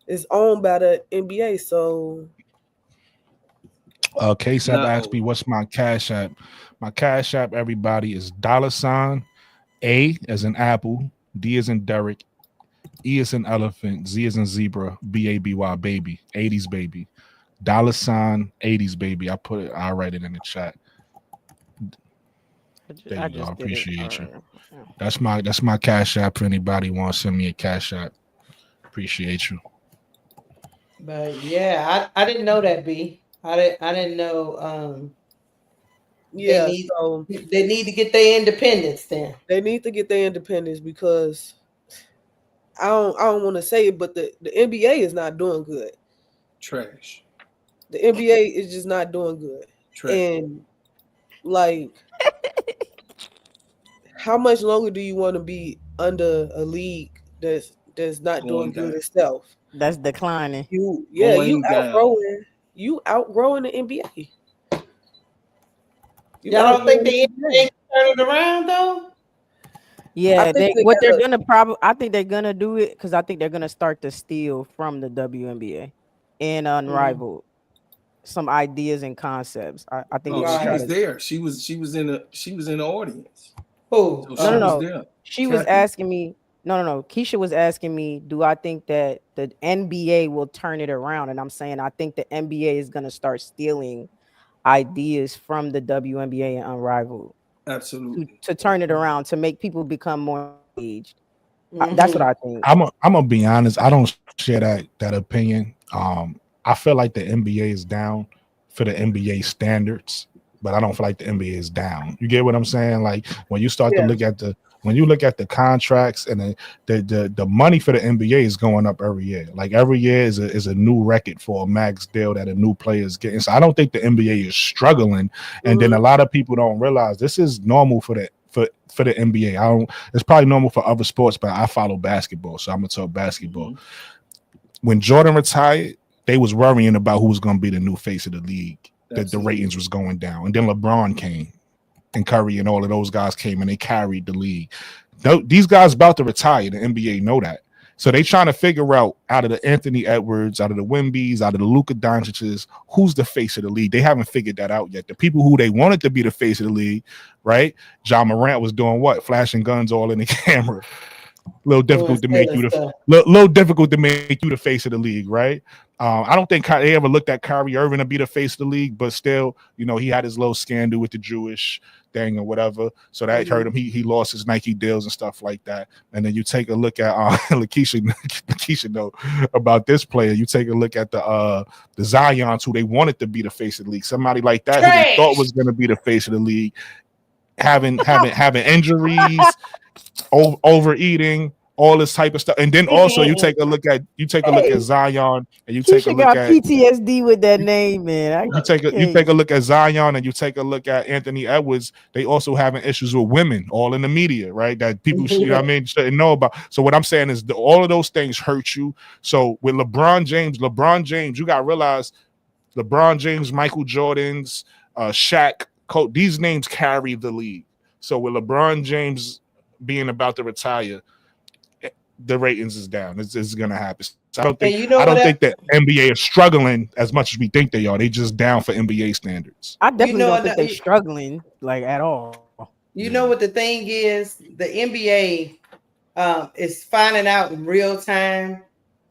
It's owned by the NBA. So K-Sap asked me what's my cash app. My cash app, everybody, is $ A as in apple, D as in Derek, E as in elephant, Z as in zebra, BABY baby, 80s baby. $80s baby. I'll write it in the chat. There I you go. I just did it. appreciate you. Right. That's my cash app for anybody who wants to send me a cash app. Appreciate you. But yeah, I didn't know that, B. I didn't know yeah, so they need to get their independence then. They need to get their independence because I don't want to say it, but the NBA is not doing good. Trash. The NBA is just not doing good. Trash. And like how much longer do you want to be under a league that's not doing good itself? That's declining. You outgrowing the NBA. Y'all don't think they turn it around though? Yeah, I think they're gonna do it because I think they're gonna start to steal from the WNBA and unrivaled some ideas and concepts. I think she was there. She was in the audience. Who? So no. She was asking me. No. Keisha was asking me, do I think that the NBA will turn it around? And I'm saying I think the NBA is gonna start stealing ideas from the WNBA and unrivaled. Absolutely. To turn it around, to make people become more engaged. That's what I think. I'm gonna be honest. I don't share that opinion. I feel like the NBA is down for the NBA standards, but I don't feel like the NBA is down. You get what I'm saying? Like when you start to look at the contracts and the money for the NBA is going up every year. Like every year is a new record for a max deal that a new player is getting. So I don't think the NBA is struggling. And then a lot of people don't realize this is normal for the NBA. It's probably normal for other sports, but I follow basketball, so I'm gonna talk basketball. When Jordan retired, they was worrying about who was gonna be the new face of the league. That the ratings was going down, and then LeBron came. And Curry and all of those guys came and they carried the league. These guys about to retire. The NBA know that. So they trying to figure out of the Anthony Edwards, out of the Wembys, out of the Luka Doncic's, who's the face of the league. They haven't figured that out yet. The people who they wanted to be the face of the league, right? John Morant was doing what? Flashing guns all in the camera. Little difficult to make you the face of the league, right? I don't think they ever looked at Kyrie Irving to be the face of the league, but still, he had his little scandal with the Jewish thing or whatever, so that hurt him. He lost his Nike deals and stuff like that. And then you take a look at Lakeisha know about this player. You take a look at the Zions, who they wanted to be the face of the league. Somebody like that who they thought was going to be the face of the league, having injuries. Overeating, all this type of stuff, and then also you take a look at Zion, and you take a look at PTSD with that name, man. You take a look at Zion, and you take a look at Anthony Edwards. They also having issues with women, all in the media, right? That people, shouldn't know about. So what I'm saying is, all of those things hurt you. So with LeBron James, you got to realize, LeBron James, Michael Jordan's, Shaq, Kobe, these names carry the league. So with LeBron James being about to retire, the ratings is down. It's gonna happen. So I don't think that NBA is struggling as much as we think they are. They just down for NBA standards. I definitely don't think they're struggling like at all. You know what the thing is? The NBA is finding out in real time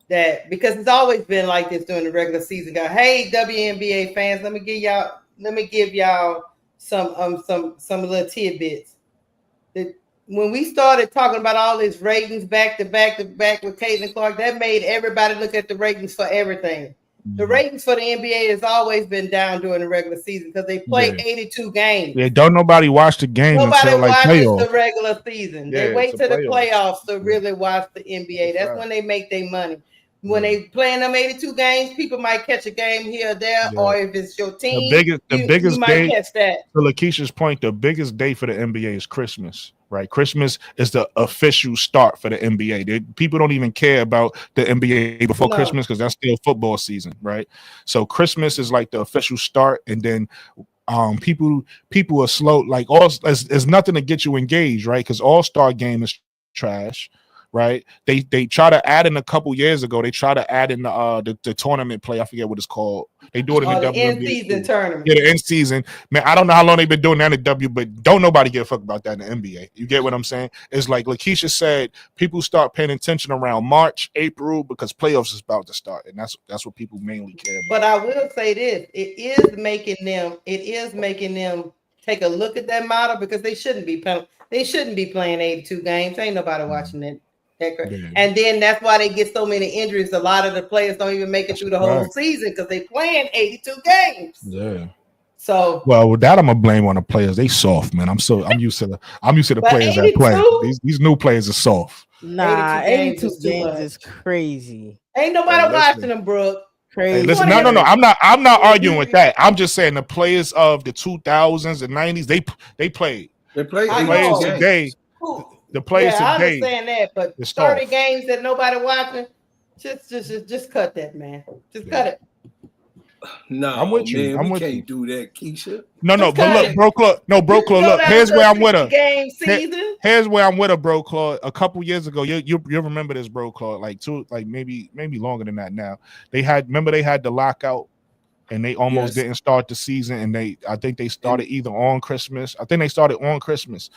that, because it's always been like this during the regular season. Hey, WNBA fans, let me give y'all some little tidbits. When we started talking about all these ratings back to back with Caitlin Clark, that made everybody look at the ratings for everything. The ratings for the NBA has always been down during the regular season because they play 82 games. Yeah, don't nobody watch the games until like playoffs. The regular season. They wait till the playoffs to really watch the NBA. That's when they make their money. When they playing them 82 games, people might catch a game here or there, or if it's your team, the biggest might day, catch that. To Lakeisha's point, the biggest day for the NBA is Christmas, right? Christmas is the official start for the NBA. People don't even care about the NBA before Christmas because that's still football season, right? So Christmas is like the official start, and then people are slow. Like there's nothing to get you engaged, right? Because All-Star game is trash. right? They try to add in a couple years ago. They try to add in the tournament play. I forget what it's called. They do it in the the WNBA. in-season tournament. Yeah, the in season. Man, I don't know how long they've been doing that in the W, but don't nobody give a fuck about that in the NBA. You get what I'm saying? It's like Lakeisha said, people start paying attention around March, April, because playoffs is about to start, and that's what people mainly care about. But I will say this: it is making them take a look at that model because they shouldn't be playing 82 games. Ain't nobody watching that. Yeah. And then that's why they get so many injuries. A lot of the players don't even make it through the whole Right. season because they playing 82 games. Yeah. So Well, with that I'm gonna blame on the players. They soft, man. I'm used to the But players that 82? play. These new players are soft. Nah, 82 is too games much. is crazy. Ain't nobody Hey, listen. watching them, Brooke. Crazy. Hey, listen, no. I'm not arguing with that. I'm just saying the players of the 2000s and 90s, they played. They play I The players know. today, the players Yeah, I today. understand that, but It's 30 tough. games that nobody watching, just cut that, man. Just cut it. No, I'm with you. man, I'm we with can't you. do that, Keisha. No, Just but cut look, it. bro, Claude. No, bro, Claude. You know Look, that here's was where a I'm with her. 60-game season. Here's where I'm with her, bro, Claude. A couple years ago, you remember this, bro, Claude? Like maybe longer than that now. They had the lockout, and they almost Yes. didn't start the season. And I think they started either on Christmas. I think they started on Christmas.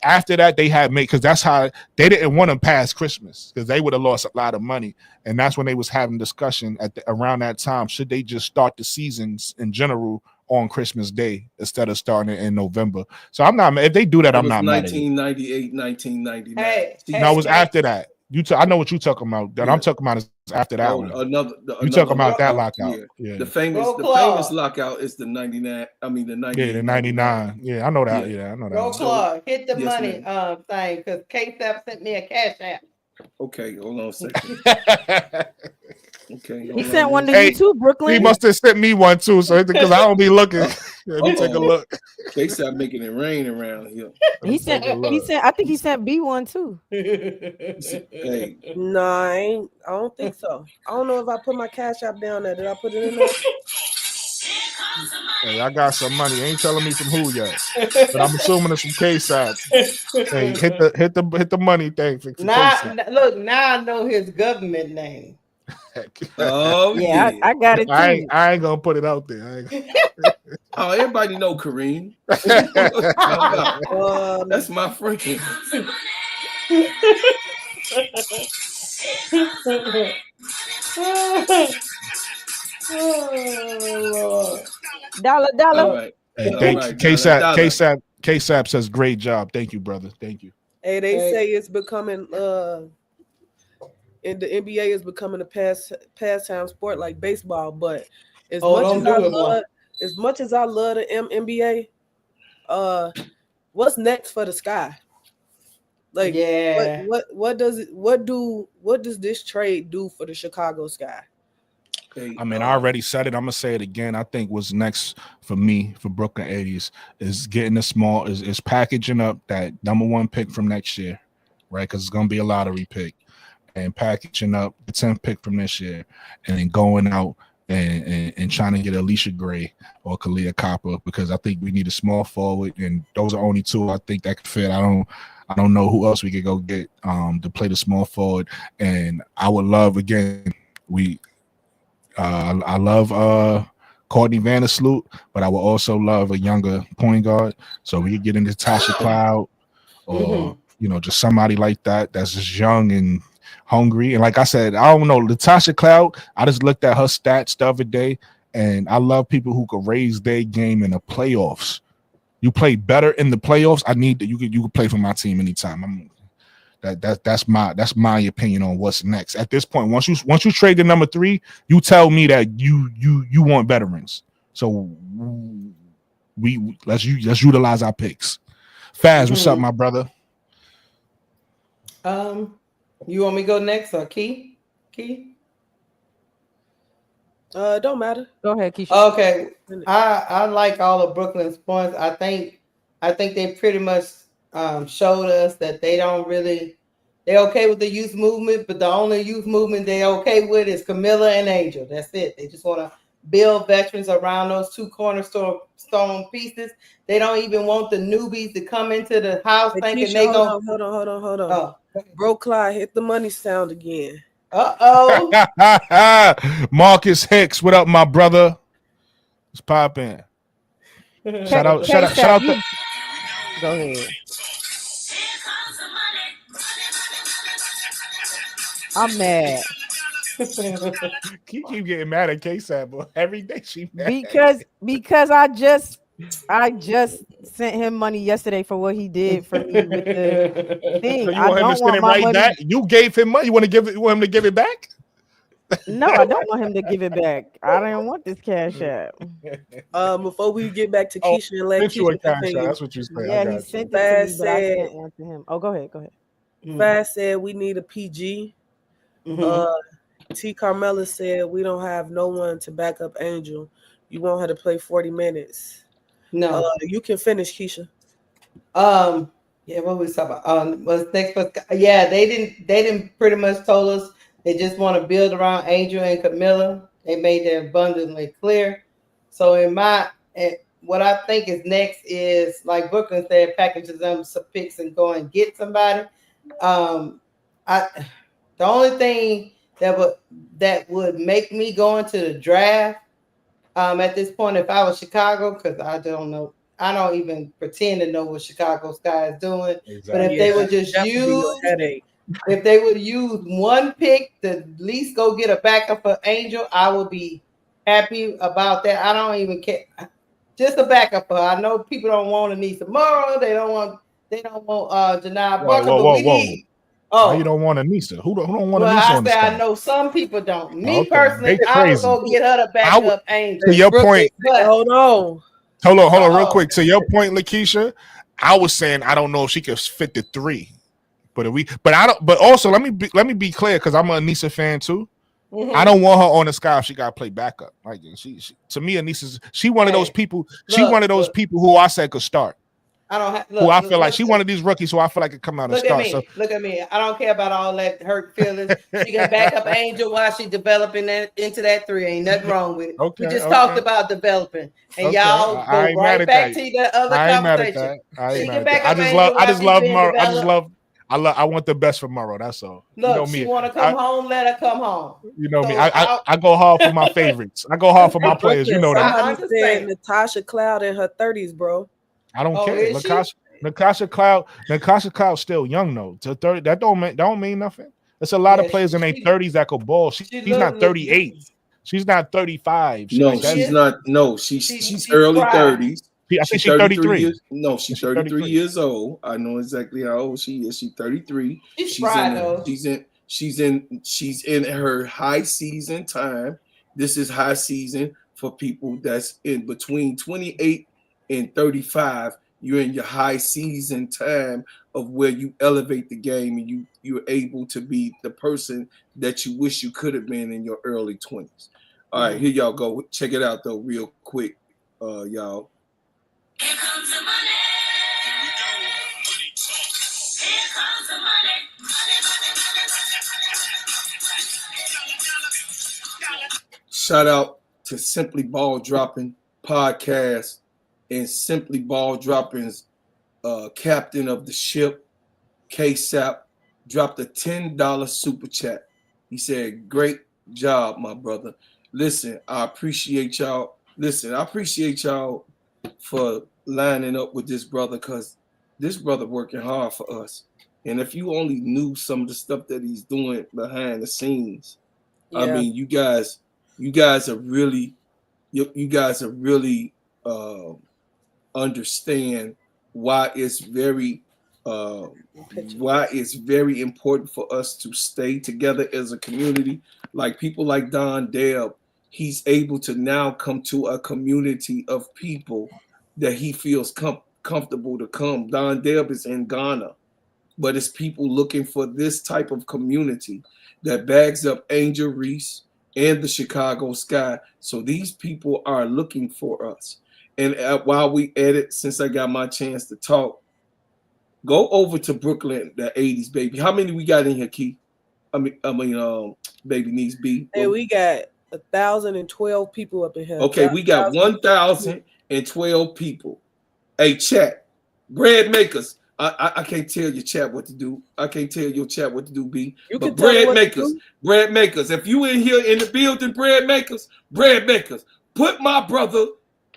After that they had made because that's how they didn't want to pass Christmas because they would have lost a lot of money. And that's when they was having discussion around that time. Should they just start the seasons in general on Christmas Day instead of starting it in November? So I'm not if they do that, I'm was not mad at it. 1998, 1999. Hey, No, it was after that. I know what you talking about. That Yeah. I'm talking about is after that one. You talking about that lockout? Yeah. The famous lockout is the 99. I mean the 98. Yeah, the 99. Yeah, I know that. Yeah, I know that. Bro, Clark, hit the Yes, money ma'am. thing because K-Sap sent me a cash app. Okay, hold on a second. Okay, He sent one to Hey, you too, Brooklyn. He must have sent me one too, so because I don't be looking. Let me take a look. They start making it rain around here. He sent. I think he sent B one too. Hey, No, I don't think so. I don't know if I put my cash app down there. Did I put it in there? Hey, I got some money. Ain't telling me from who yet, but I'm assuming it's from K-Sap. Hey, hit the money thing for K-Sap. Look, now I know his government name. oh Yeah, yeah. I got it too. I ain't gonna put it out there. Oh, everybody know Kareem. That's my friend. Dollar. All right. Hey, All thank right, you. dollar. K-Sap says great job. Thank you, brother. Thank you. Hey, they say it's becoming and the NBA is becoming a pastime sport like baseball. But as much as I love the NBA, what's next for the Sky? Like, yeah, what does this trade do for the Chicago Sky? Hey, I mean, I already said it. I'm gonna say it again. I think what's next for me for Brooklyn 80s is getting is packaging up that #1 pick from next year, right? Because it's gonna be a lottery pick, and packaging up the 10th pick from this year, and then going out and trying to get Alicia Gray or Kalia Copper, because I think we need a small forward, and those are only two I think that could fit. I don't know who else we could go get to play the small forward, and I would love I love Courtney Vandersloot, but I would also love a younger point guard. So we could get into Tasha Cloud or just somebody like that that's just young and hungry. And like I said, I don't know, Latasha Cloud, I just looked at her stats the other day, and I love people who could raise their game in the playoffs. You play better in the playoffs. I need that you could play for my team anytime. That's my opinion on what's next. At this point, once you trade the #3, you tell me that you want veterans. So let's utilize our picks. Faz, what's up, my brother? You want me to go next or Key? Don't matter. Go ahead, Keisha. Okay, I like all of Brooklyn's points. I think they pretty much showed us that they're okay with the youth movement, but the only youth movement they're okay with is Camilla and Angel. That's it. They just want to build veterans around those two cornerstone pieces. They don't even want the newbies to come into the house thinking they go. Hold on. Oh. Bro, Clyde, hit the money sound again. Marcus Hicks, what up, my brother? Let's pop in. Shout out. Go ahead. I'm mad. Keep getting mad at K-Sap, but every day she mad. Because I just sent him money yesterday for what he did for me with the thing. So you want him to send it right back? You gave him money. You want him to give it back? No, I don't want him to give it back. I don't want this cash app. Before we get back to Keisha and let Keisha continue. That's what you said. Yeah, he sent it to me, but I sent one to him. Oh, go ahead. Fast said we need a PG. T. Carmela said we don't have no one to back up Angel. You want her to play 40 minutes. No. You can finish, Keisha. Yeah, what we talking about? Was next? Yeah, they didn't pretty much told us they just want to build around Angel and Camila. They made that abundantly clear. So what I think is next is, like Brooklyn said, packages them some picks and go and get somebody. The only thing that would make me go into the draft at this point, if I was Chicago, because I don't know. I don't even pretend to know what Chicago Sky is doing. Exactly. But if they would just if they would use one pick to at least go get a backup for Angel, I would be happy about that. I don't even care. Just a backup for her. I know people don't want Anissa Morrow. They don't want Janai Barker, but we need. Oh, you don't want Anissa? Who don't want Anissa? Well, I know some people don't. Me personally, I would go get her to back up Angel. To your point, hold on, real quick. To your point, Lakeisha, I was saying I don't know if she could fit the three, but also let me be clear, because I'm an Anissa fan too. Mm-hmm. I don't want her on the Sky if she got to play backup. Like she to me, Anissa's one of those people. People who I said could start. I feel like she one of these rookies who I feel like could come out and start. Look at me. I don't care about all that hurt feelings. She can back up Angel while she's developing into that three. Ain't nothing wrong with it. We just talked about developing, and y'all go right back to the other conversation. I want the best for Morrow. That's all. Look, you know me. She want to come home. Let her come home. You know me. I go hard for my favorites. I go hard for my players. You know that. I understand Natasha Cloud in her 30s, bro. I don't care. Natasha Cloud still young though. To 30, that don't mean nothing. There's a lot of players in their 30s that could ball. She's not 38. She's not 35. She's not. No, she's early 30s. I think she's 33. She's 33 years old. I know exactly how old she is. She's 33. She's in her high season time. This is high season for people that's in between 28 and 35. You're in your high season time of where you elevate the game and you're able to be the person that you wish you could have been in your early 20s. All right, here y'all go. Check it out though, real quick, y'all. Here comes the money. Here we go. Money talk. Here comes the money. Money. Shout out to Simply Ball Dropping Podcast and Simply Ball Dropping's captain of the ship, K-Sap, dropped a $10 super chat. He said, "Great job, my brother. Listen, I appreciate y'all. For lining up with this brother, because this brother working hard for us. And if you only knew some of the stuff that he's doing behind the scenes, I mean, you guys are really understand why it's very important for us to stay together as a community. Like people like Don Dale, he's able to now come to a community of people that he feels comfortable to come. Don Dale is in Ghana, but it's people looking for this type of community that bags up Angel, Reese, and the Chicago Sky. So these people are looking for us. And while we edit, since I got my chance to talk, go over to Brooklyn, the 80s, baby. How many we got in here, Keith? I mean, baby needs B. Hey, we got 1,012 people up in here. Okay, we got 1,012 people. Hey, chat, bread makers. I can't tell your chat what to do. I can't tell your chat what to do, B. But bread makers, if you in here in the building, bread makers, put my brother,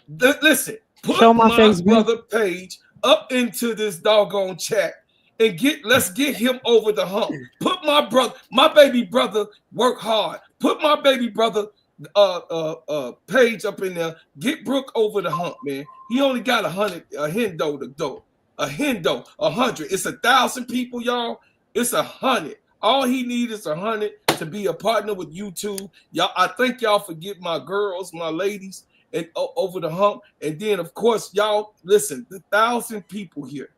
listen, put my brother page up into this doggone chat and let's get him over the hump. Put my baby brother work hard. Put my baby brother page up in there. Get Brooke over the hump, man. He only got 100 a hendo to go. A hendo, 100. It's 1,000 people, y'all. It's 100. All he needs is 100 to be a partner with YouTube. Y'all, I thank y'all for getting my girls, my ladies, and over the hump. And then, of course, y'all listen. The 1,000 people here,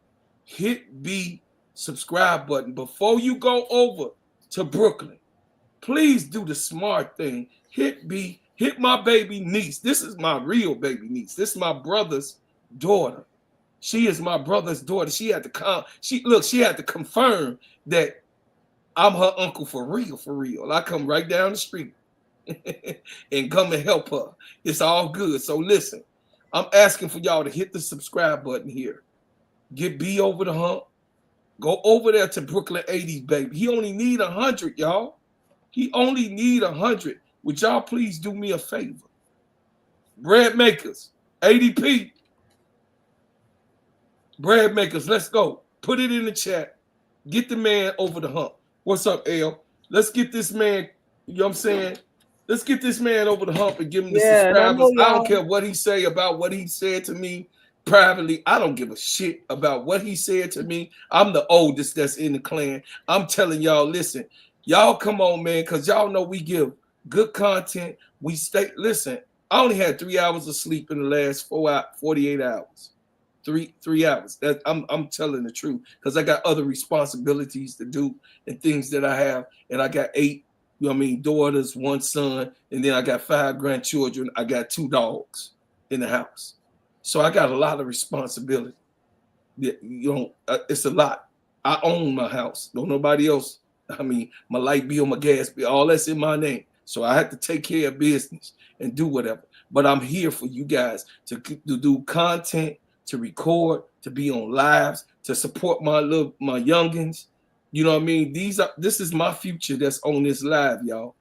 hit the subscribe button before you go over to Brooklyn. Please do the smart thing. Hit my baby niece. This is my real baby niece. This is my brother's daughter. She is my brother's daughter. She had to confirm that I'm her uncle for real. I come right down the street and come and help her. It's all good. So listen, I'm asking for y'all to hit the subscribe button here. Get B over the hump. Go over there to Brooklyn 80s, baby. He only need 100, y'all. He only need 100. Would y'all please do me a favor? Bread makers, ADP. Bread makers, let's go. Put it in the chat. Get the man over the hump. What's up, L? Let's get this man, you know what I'm saying? Let's get this man over the hump and give him the subscribers. I don't care what he say about what he said to me privately. I don't give a shit about what he said to me. I'm the oldest that's in the clan. I'm telling y'all, listen, y'all come on, man, because y'all know we give good content. We stay, listen, I only had 3 hours of sleep in the last 48 hours. Three hours. That I'm telling the truth because I got other responsibilities to do and things that I have, and I got 8, daughters, 1 son, and then I got 5 grandchildren. I got 2 dogs in the house, so I got a lot of responsibility. It's a lot. I own my house. Don't nobody else. My light bill, my gas bill, all that's in my name. So I have to take care of business and do whatever. But I'm here for you guys to do content, to record, to be on lives, to support my youngins. You know what I mean? This is my future that's on this live, y'all.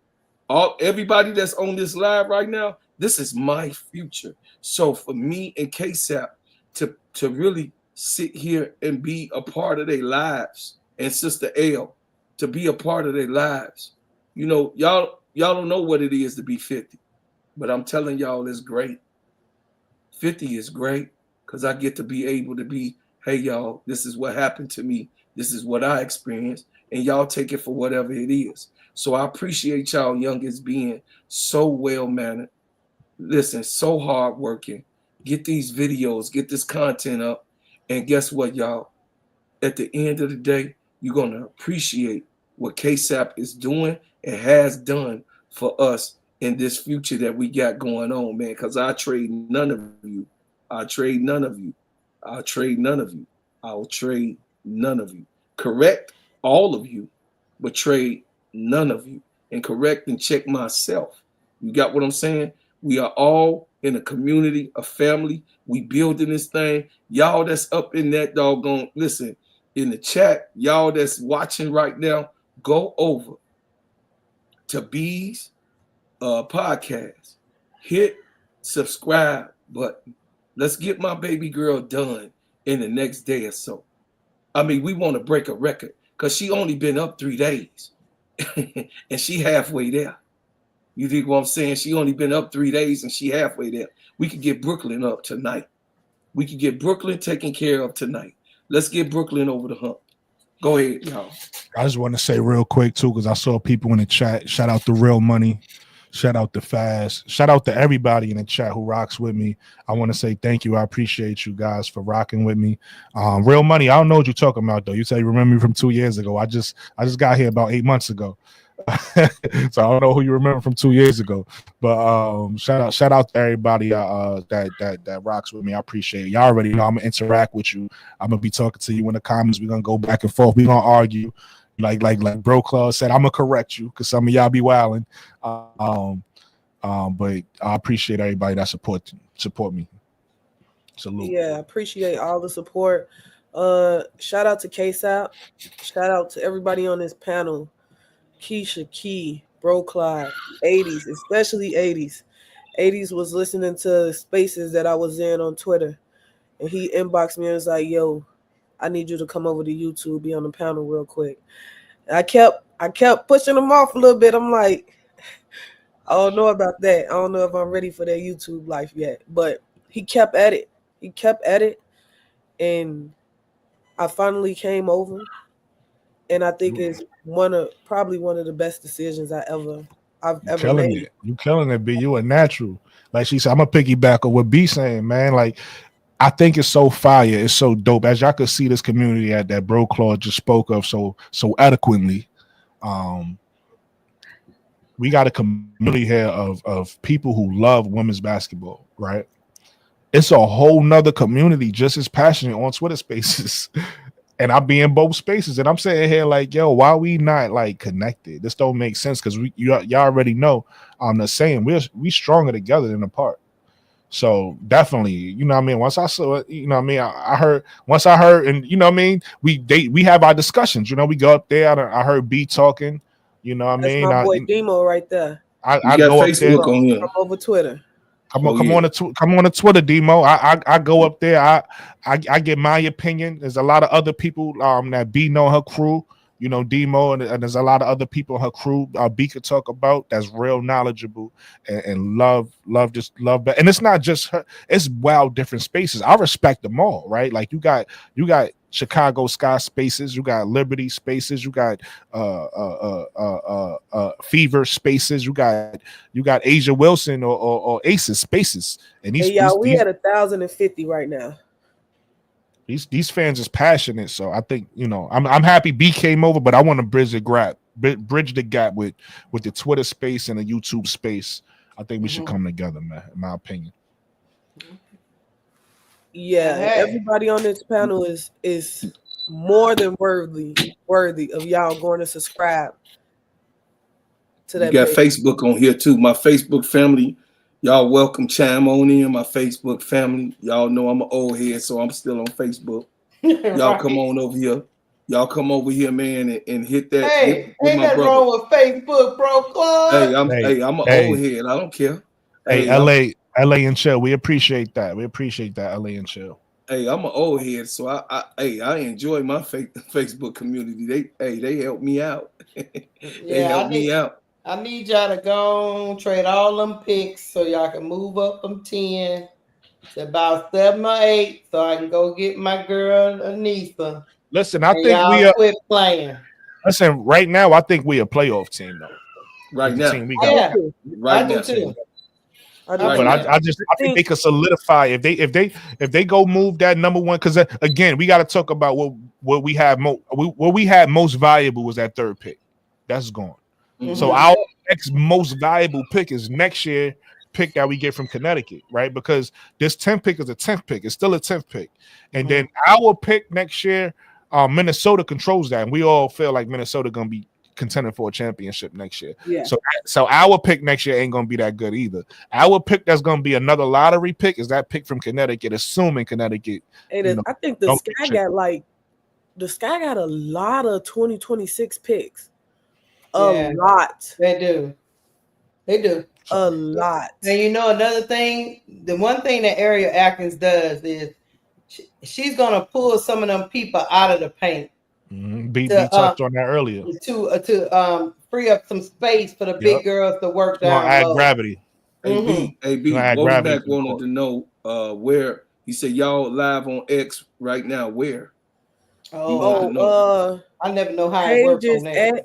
Everybody that's on this live right now, this is my future. So for me and KSAP to really sit here and be a part of their lives, and Sister L to be a part of their lives. Y'all don't know what it is to be 50, but I'm telling y'all it's great. 50 is great. Because I get to be able to be, hey, y'all, this is what happened to me. This is what I experienced. And y'all take it for whatever it is. So I appreciate y'all youngest being so well-mannered. Listen, so hardworking. Get these videos, get this content up. And guess what, y'all? At the end of the day, you're going to appreciate what KSAP is doing and has done for us in this future that we got going on, man. Because I trade none of you. I'll trade none of you. I'll trade none of you. I'll trade none of you. Correct all of you, but trade none of you. And correct and check myself. You got what I'm saying? We are all in a community, a family. We building this thing. Y'all that's up in that doggone, listen, in the chat, y'all that's watching right now, go over to B's podcast. Hit subscribe button. Let's get my baby girl done in the next day or so. We want to break a record because she only been up 3 days and she halfway there. You think what I'm saying? She only been up 3 days and she halfway there. We could get Brooklyn up tonight. We could get Brooklyn taken care of tonight. Let's get Brooklyn over the hump. Go ahead, y'all. I just want to say real quick too, because I saw people in the chat. Shout out to Real Money. Shout out to Fast. Shout out to everybody in the chat who rocks with me. I want to say thank you. I appreciate you guys for rocking with me. Real Money. I don't know what you're talking about though. You say you remember me from 2 years ago. I just got here about 8 months ago. So I don't know who you remember from 2 years ago. But shout out to everybody that rocks with me. I appreciate it. Y'all already know I'm gonna interact with you. I'm gonna be talking to you in the comments. We're gonna go back and forth. We're gonna argue. Like Bro Claude said, I'm gonna correct you because some of y'all be wilding. But I appreciate everybody that support me. Salute. Yeah, I appreciate all the support. Shout out to KSAP. Shout out to everybody on this panel. Keisha, Key, Bro Clyde, 80s, especially 80s. 80s was listening to spaces that I was in on Twitter. And he inboxed me and was like, yo, I need you to come over to YouTube, be on the panel real quick. And I kept pushing him off a little bit. I'm like, I don't know about that. I don't know if I'm ready for that YouTube life yet. But he kept at it. He kept at it. And I finally came over. And I think it's probably one of the best decisions I've ever made. You killing it, B. You a natural. Like she said, I'm a piggyback on what B saying, man. Like, I think it's so fire, it's so dope. As y'all could see this community that Bro Claude just spoke of so eloquently. We got a community here of people who love women's basketball, right? It's a whole nother community just as passionate on Twitter spaces. And I be in both spaces, and I'm sitting here like, yo, why we not like connected? This don't make sense because y'all already know. I'm the saying we stronger together than apart. So definitely, you know what I mean. Once I saw it, you know what I mean. I heard, and you know what I mean. We have our discussions. You know, we go up there. I heard B talking. You know what I mean. That's my boy Demo right there. I go up there from over Twitter. Come on to Twitter, Demo. I go up there. I get my opinion. There's a lot of other people that B know her crew. You know, Demo, and there's a lot of other people in her crew B could talk about that's real knowledgeable and love that. And it's not just her, it's wild different spaces. I respect them all, right? Like you got Chicago Sky Spaces, you got Liberty Spaces, you got Fever Spaces, you got Asia Wilson or Aces Spaces. And we at 1,050 right now. These fans is passionate, so I think, you know, I'm happy B came over, but I want to bridge the gap with the Twitter space and the YouTube space. I think we should come together, man. In my opinion. Yeah, everybody on this panel is more than worthy of y'all going to subscribe to that. You got page. Facebook on here too. My Facebook family. Y'all welcome chime on in, my Facebook family. Y'all know I'm an old head, so I'm still on Facebook. Y'all right. Come on over here. Y'all come over here, man, and hit that. Hey, ain't nothing wrong with Facebook, Bro Claude. Hey, I'm an old head. I don't care. Hey, LA and chill. We appreciate that. LA and chill. Hey, I'm an old head, so I enjoy my Facebook community. They help me out. They help me out. I need y'all to go on, trade all them picks so y'all can move up from 10 to about 7 or 8 so I can go get my girl Anissa. Listen, I think we are quit playing. Listen, right now I think we a playoff team though. Right now. I do too. I think they could solidify if they go move that number one, because again we got to talk about what we have what we had most valuable was that third pick. That's gone. Mm-hmm. So our next most valuable pick is next year pick that we get from Connecticut, right? Because this 10th pick is a 10th pick. It's still a 10th pick. And then our pick next year, Minnesota controls that. And we all feel like Minnesota going to be contending for a championship next year. Yeah. So our pick next year ain't going to be that good either. Our pick that's going to be another lottery pick is that pick from Connecticut, assuming Connecticut. I think the Sky got a lot of 2026 picks. A lot. They do. A lot. And you know another thing, the one thing that Ariel Atkins does is she's gonna pull some of them people out of the paint. Mm-hmm. We talked on that earlier. To free up some space for the big girls to work down low. Add gravity. Hey B, Back wanted to know where he said y'all live on X right now. Where? I never know how it works on there.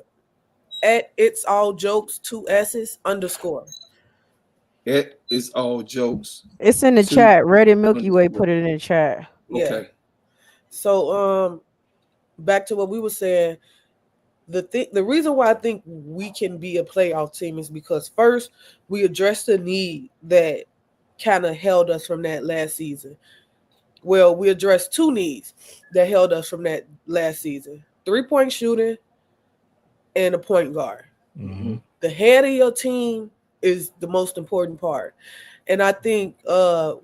At It's All Jokes 2 S's _ At It's All Jokes. It's in the chat. Red and Milky Way put it in the chat. Yeah. Okay. So back to what we were saying. The reason why I think we can be a playoff team is because first we addressed the need that kind of held us from that last season. Well, we addressed two needs that held us from that last season: 3-point shooting and a point guard. Mm-hmm. The head of your team is the most important part. And I think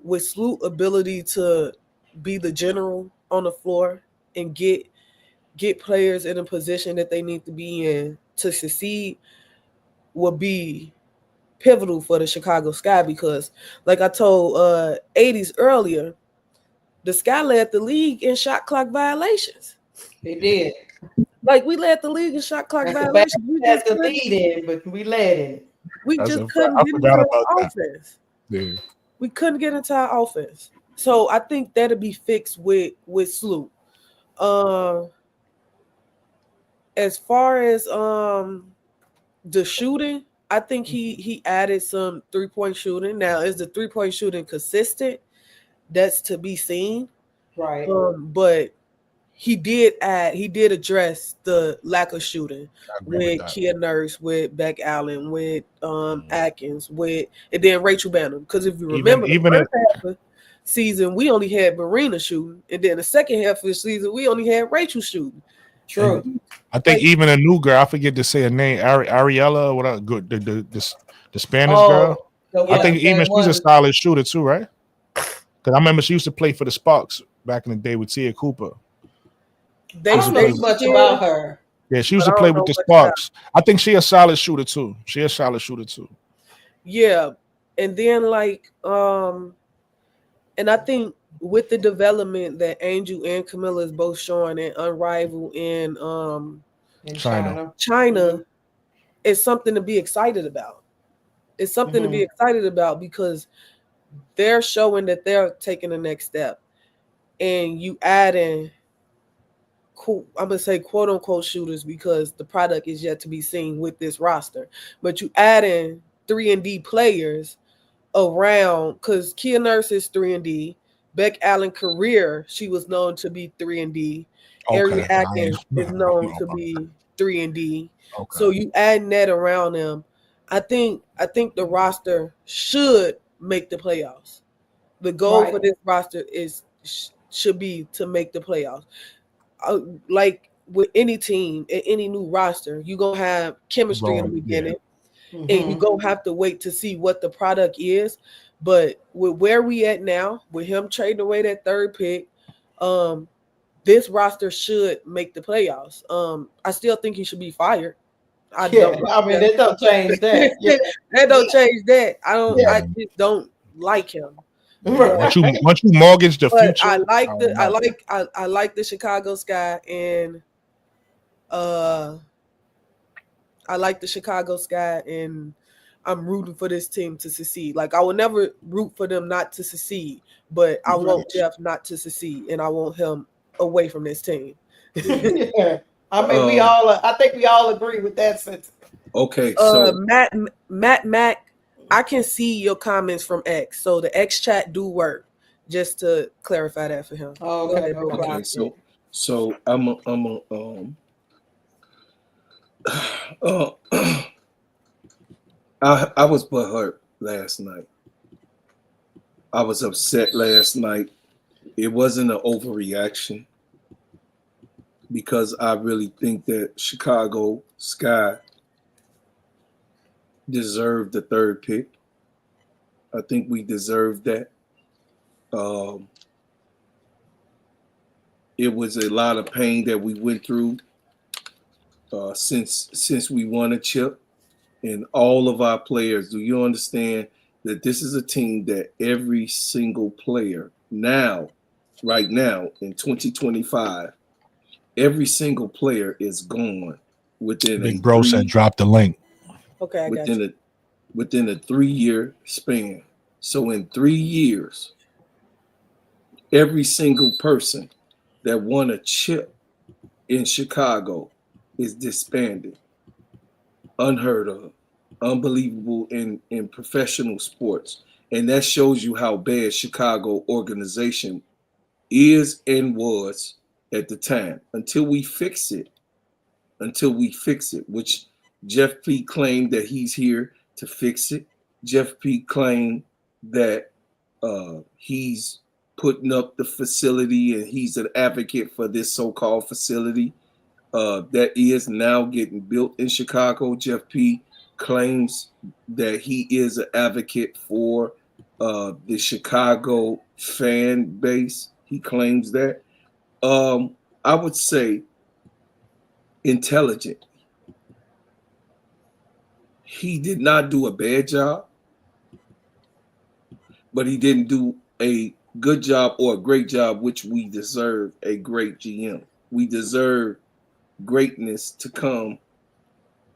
with Sloot's ability to be the general on the floor and get players in a position that they need to be in to succeed will be pivotal for the Chicago Sky, because like I told 80s earlier, the Sky led the league in shot clock violations. They did. Like, we led the league in shot clock violations. We just the lead in, but we led in it. We just couldn't get into our offense. Yeah. We couldn't get into our offense. So I think that'll be fixed with Sloot. As far as the shooting, I think he added some 3-point shooting. Now, is the 3-point shooting consistent? That's to be seen. Right. But he did address the lack of shooting with Kia Nurse, with Beck Allen, with Atkins, and then Rachel Banham. Because if you remember, the first half of the season, we only had Marina shooting, and then the second half of the season, we only had Rachel shooting. True. And I think even a new girl, I forget to say her name, Ariella, whatever, good, the Spanish girl. I think even she's a solid shooter too, right? Because I remember she used to play for the Sparks back in the day with Tia Cooper. I don't know much about her. Yeah, she used to play with the Sparks. I think she a solid shooter too. Yeah, and then and I think with the development that Angel and Camila is both showing in Unrivaled in China, it's something to be excited about. It's something to be excited about because they're showing that they're taking the next step, and you add in, I'm gonna say quote unquote shooters because the product is yet to be seen with this roster. But you add in 3-and-D players around, because Kia Nurse is 3-and-D. Beck Allen career, she was known to be 3-and-D. Ariel Atkins is known to be 3-and-D. Okay. So you add that around them. I think the roster should make the playoffs. The goal for this roster should be to make the playoffs. Like with any team, any new roster, you're going to have chemistry in the beginning, and you're going to have to wait to see what the product is. But with where we at now, with him trading away that third pick, this roster should make the playoffs. I still think he should be fired. That don't change that. Yeah. That don't change that. I just don't like him. Once you mortgage the future, I like the Chicago Sky, and I like the Chicago Sky, and I'm rooting for this team to succeed. Like, I will never root for them not to succeed, but I want Jeff not to succeed, and I want him away from this team. Yeah. I mean, I think we all agree with that sentence. Okay, so Matt, I can see your comments from X, so the X chat do work. Just to clarify that for him. Oh, okay. So I'm I was butthurt last night. I was upset last night. It wasn't an overreaction because I really think that Chicago Sky deserved the third pick. I think we deserved that. It was a lot of pain that we went through since we won a chip, and all of our players. Do you understand that this is a team that every single player right now in 2025, every single player is gone within Big Bro said drop the link. Okay, within a 3-year span. So in 3 years, every single person that won a chip in Chicago is disbanded. Unheard of. Unbelievable in professional sports. And that shows you how bad Chicago organization is and was at the time. Until we fix it, which Jeff P claimed that he's here to fix it. Jeff P claimed that he's putting up the facility and he's an advocate for this so-called facility that is now getting built in Chicago. Jeff P claims that he is an advocate for the Chicago fan base. He claims that. I would say intelligent. He did not do a bad job, but he didn't do a good job or a great job, which we deserve a great GM. We deserve greatness to come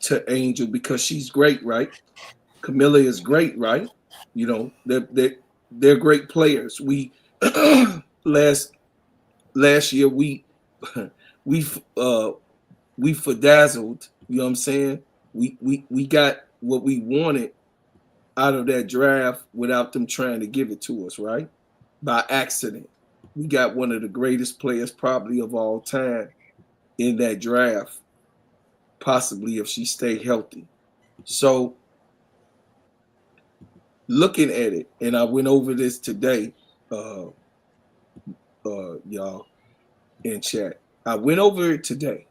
to Angel because she's great, right? Camila is great, right? You know, they're great players. We last year we bedazzled, you know what I'm saying? We got what we wanted out of that draft without them trying to give it to us, right? By accident. We got one of the greatest players probably of all time in that draft, possibly if she stayed healthy. So looking at it, and I went over this today, y'all in chat. I went over it today.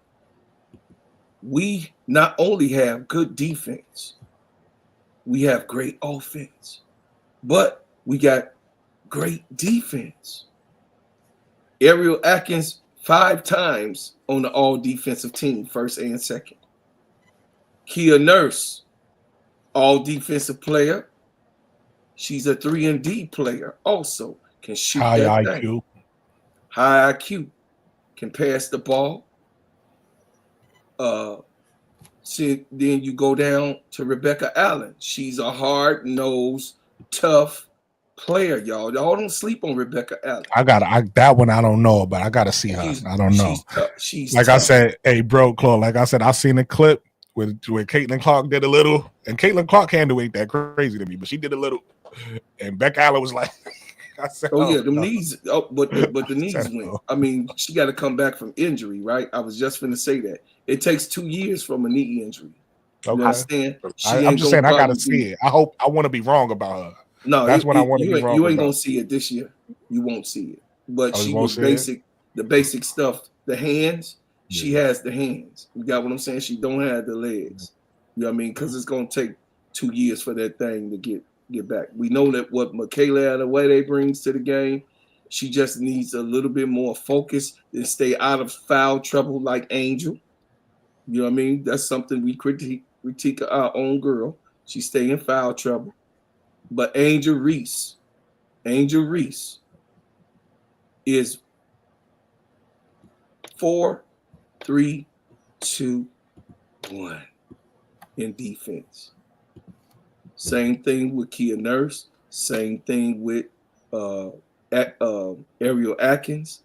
We not only have good defense, we have great offense, but we got great defense. Ariel Atkins 5 times on the all defensive team, first and second. Kia Nurse, all defensive player. She's a 3-and-D player also. Can shoot high that IQ. thing. High IQ. Can pass the ball. See, then you go down to Rebecca Allen. She's a hard-nosed, tough player, y'all. Y'all don't sleep on Rebecca Allen. That one I don't know, but I gotta see her. I don't know. She's like tough. I said, hey, bro, Claude. Like I said, I seen a clip where Caitlin Clark did a little, and Caitlin Clark handle ain't that crazy to me, but she did a little, and Beck Allen was like, I said, them knees. But the knees went. I mean, she got to come back from injury, right? I was just finna say that it takes 2 years from a knee injury. You understand? I'm just saying I gotta see it. I want to be wrong about her. No, that's what I want to be wrong. You ain't gonna see it this year. You won't see it. But she was basic. The basic stuff. The hands. Yeah. She has the hands. You got what I'm saying? She don't have the legs. You know what I mean? Because it's gonna take 2 years for that thing to get back. We know that what Michaela Wnba brings to the game. She just needs a little bit more focus and stay out of foul trouble like Angel. You know what I mean? That's something we critique our own girl. She stay in foul trouble. But Angel Reese is 4, 3, 2, 1 in defense. Same thing with Kia Nurse. Same thing with Ariel Atkins.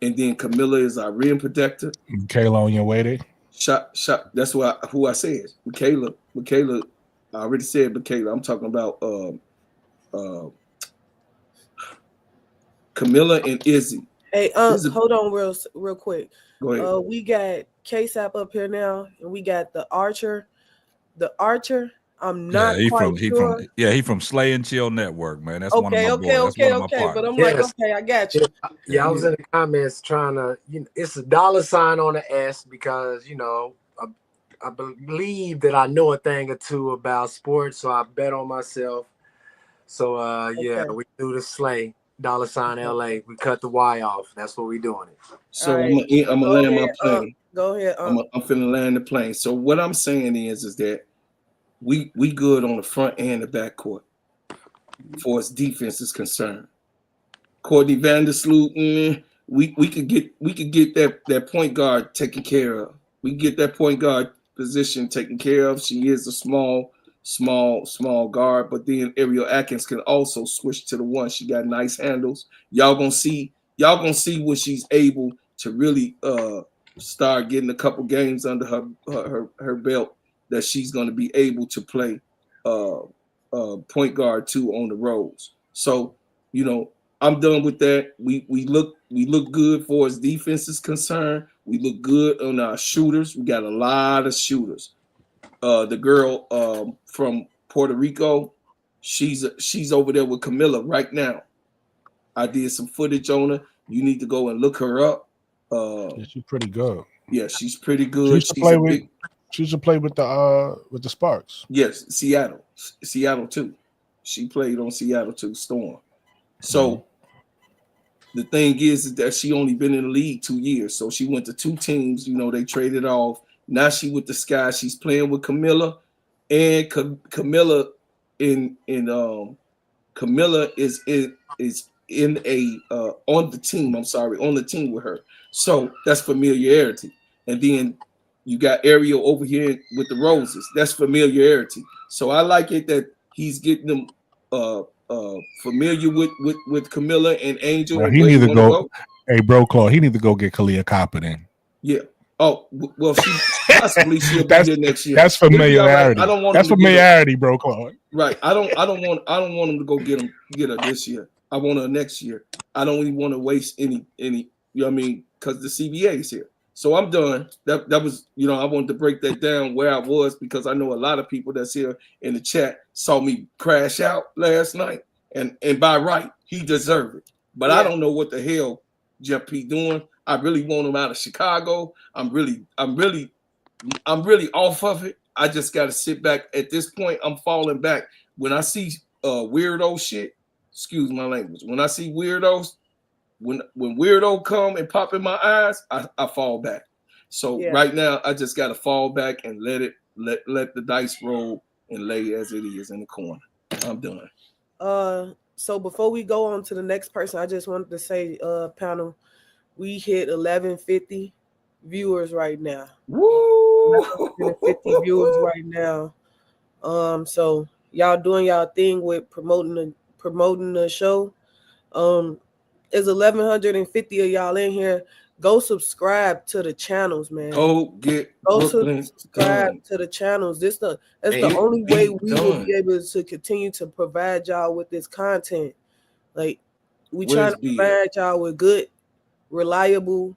And then Camila is our rim protector. Michaela on your way there. Shot. That's who I said. Michaela. I already said Michaela. I'm talking about Camila and Izzy. Hey, hold on real quick. Go ahead. We got K-Sap up here now, and we got the Archer. I'm not quite sure. He from Slay and Chill Network, man. That's one of my boys. Okay. But I'm like, okay, I got you. Yeah, I was in the comments trying to, it's a $sign on the S because, I believe that I know a thing or two about sports, so I bet on myself. So, we do the Slay, $sign LA. We cut the Y off. That's what we doing it. So right. I'm going to land my plane. Go ahead. I'm finna land the plane. So what I'm saying is that we good on the front and the back court for as defense is concerned. Courtney Vandersloot, we could get that point guard taken care of. We get that point guard position taken care of. She is a small guard, but then Ariel Atkins can also switch to the one. She got nice handles. Y'all gonna see when she's able to really start getting a couple games under her belt, that she's going to be able to play point guard too on the roads. So, I'm done with that. We look good for as defense is concerned. We look good on our shooters. We got a lot of shooters. The girl from Puerto Rico, she's over there with Camila right now. I did some footage on her. You need to go and look her up. She's pretty good. Yeah, she's pretty good. She used to play with the Sparks. Yes, Seattle. Seattle too. She played on Seattle too, Storm. So the thing is that she only been in the league 2 years. So she went to 2 teams. You know, they traded off. Now she with the Sky. She's playing with Camila, and Camila Camila is in a on the team. I'm sorry, on the team with her. So that's familiarity. And then you got Ariel over here with the Roses. That's familiarity. So I like it that he's getting them familiar with Camila and Angel. Well, and he where need to wanna go. Hey, bro, Claude, he need to go get Kalia Copper then. Yeah. Oh well, she possibly she'll be here next year. That's familiarity. Right. I don't want. That's familiarity, bro, Claude. Right. I don't want him to go get her this year. I want her next year. I don't even want to waste any. You know what I mean? Because the CBA is here. So I'm done. That was, you know, I wanted to break that down where I was, because I know a lot of people that's here in the chat saw me crash out last night, and by right he deserved it. But I don't know what the hell Jeff P doing. I really want him out of Chicago. I'm really off of it. I just got to sit back. At this point, I'm falling back. When I see weirdo shit, excuse my language. When I see weirdos, when weirdo come and pop in my eyes, I fall back. So right now, I just got to fall back and let the dice roll and lay as it is in the corner. I'm done. So before we go on to the next person, I just wanted to say, panel, we hit 1150 viewers right now. Woo! 1150 viewers right now. So y'all doing y'all thing with promoting the show. There's 1150 of y'all in here. Go subscribe to the channels, man. Go subscribe to the channels. That's the only way we will be able to continue to provide y'all with this content. Like, we trying to provide y'all with good, reliable,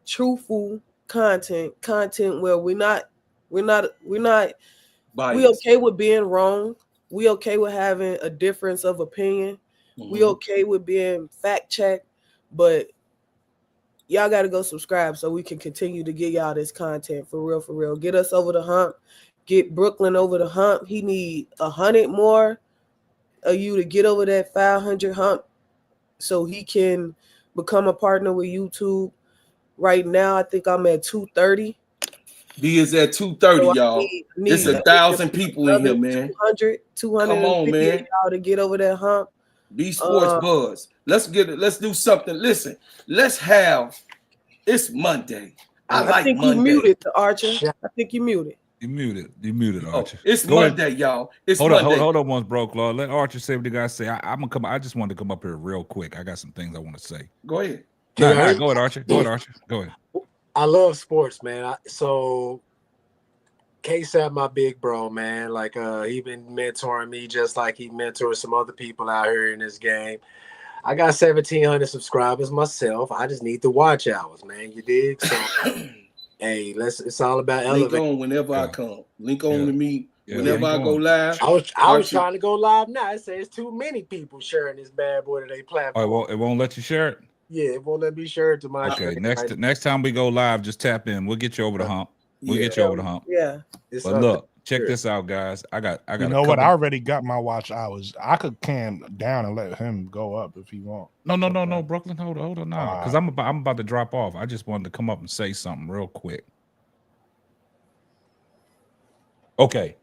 truthful content where we okay with being wrong. We okay with having a difference of opinion. Mm-hmm. We okay with being fact checked, but y'all got to go subscribe so we can continue to get y'all this content for real. Get us over the hump. Get Brooklyn over the hump. He need 100 more of you to get over that 500 hump so he can become a partner with YouTube. Right now, I think I'm at 230. He is at 230, so y'all. There's 1,000 people in here, man. 200 Come on, man. Y'all to get over that hump. Be sports buzz. Let's get it. Let's do something. Listen, let's have. It's Monday. I think Monday. You muted, Archer. I think you muted. You muted, Archer. It's Monday, y'all. It's Monday. Hold on, once, bro, Claude. Let Archer say what the guy say. I'm gonna come. I just wanted to come up here real quick. I got some things I want to say. Go ahead. Go ahead, Archer. Go ahead. I love sports, man. So K-Sap, my big bro, man. Like he been mentoring me just like he mentored some other people out here in this game. I got 1,700 subscribers myself. I just need the watch hours, man. You dig? So hey, it's all about elevating. Link on whenever I come. Link on to me whenever I go live. I was trying to go live now. It says too many people sharing this bad boy to their platform. Oh, it won't let you share it? Yeah, it won't let me share it to my Okay, next time we go live, just tap in. We'll get you over the hump. Yeah. But look, check this out, guys. I got. You know what? I already got my watch hours. I could cam down and let him go up if he want. No, Brooklyn, hold on now, because I'm about to drop off. I just wanted to come up and say something real quick. Okay,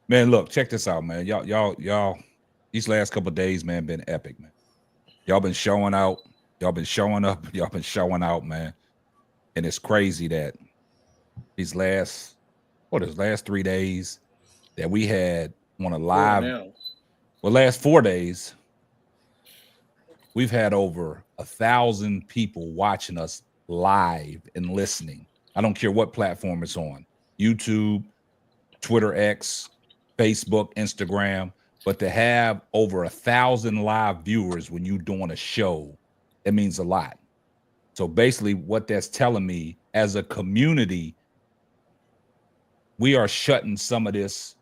man. Look, check this out, man. Y'all. These last couple of days, man, been epic, man. Y'all been showing out. Y'all been showing up. Y'all been showing out, man. And it's crazy that these last 3 days that we had on a live, last 4 days, we've had over 1,000 people watching us live and listening. I don't care what platform it's on, YouTube, Twitter X, Facebook, Instagram, but to have over 1,000 live viewers when you're doing a show, it means a lot. So basically what that's telling me, as a community, we are shutting some of this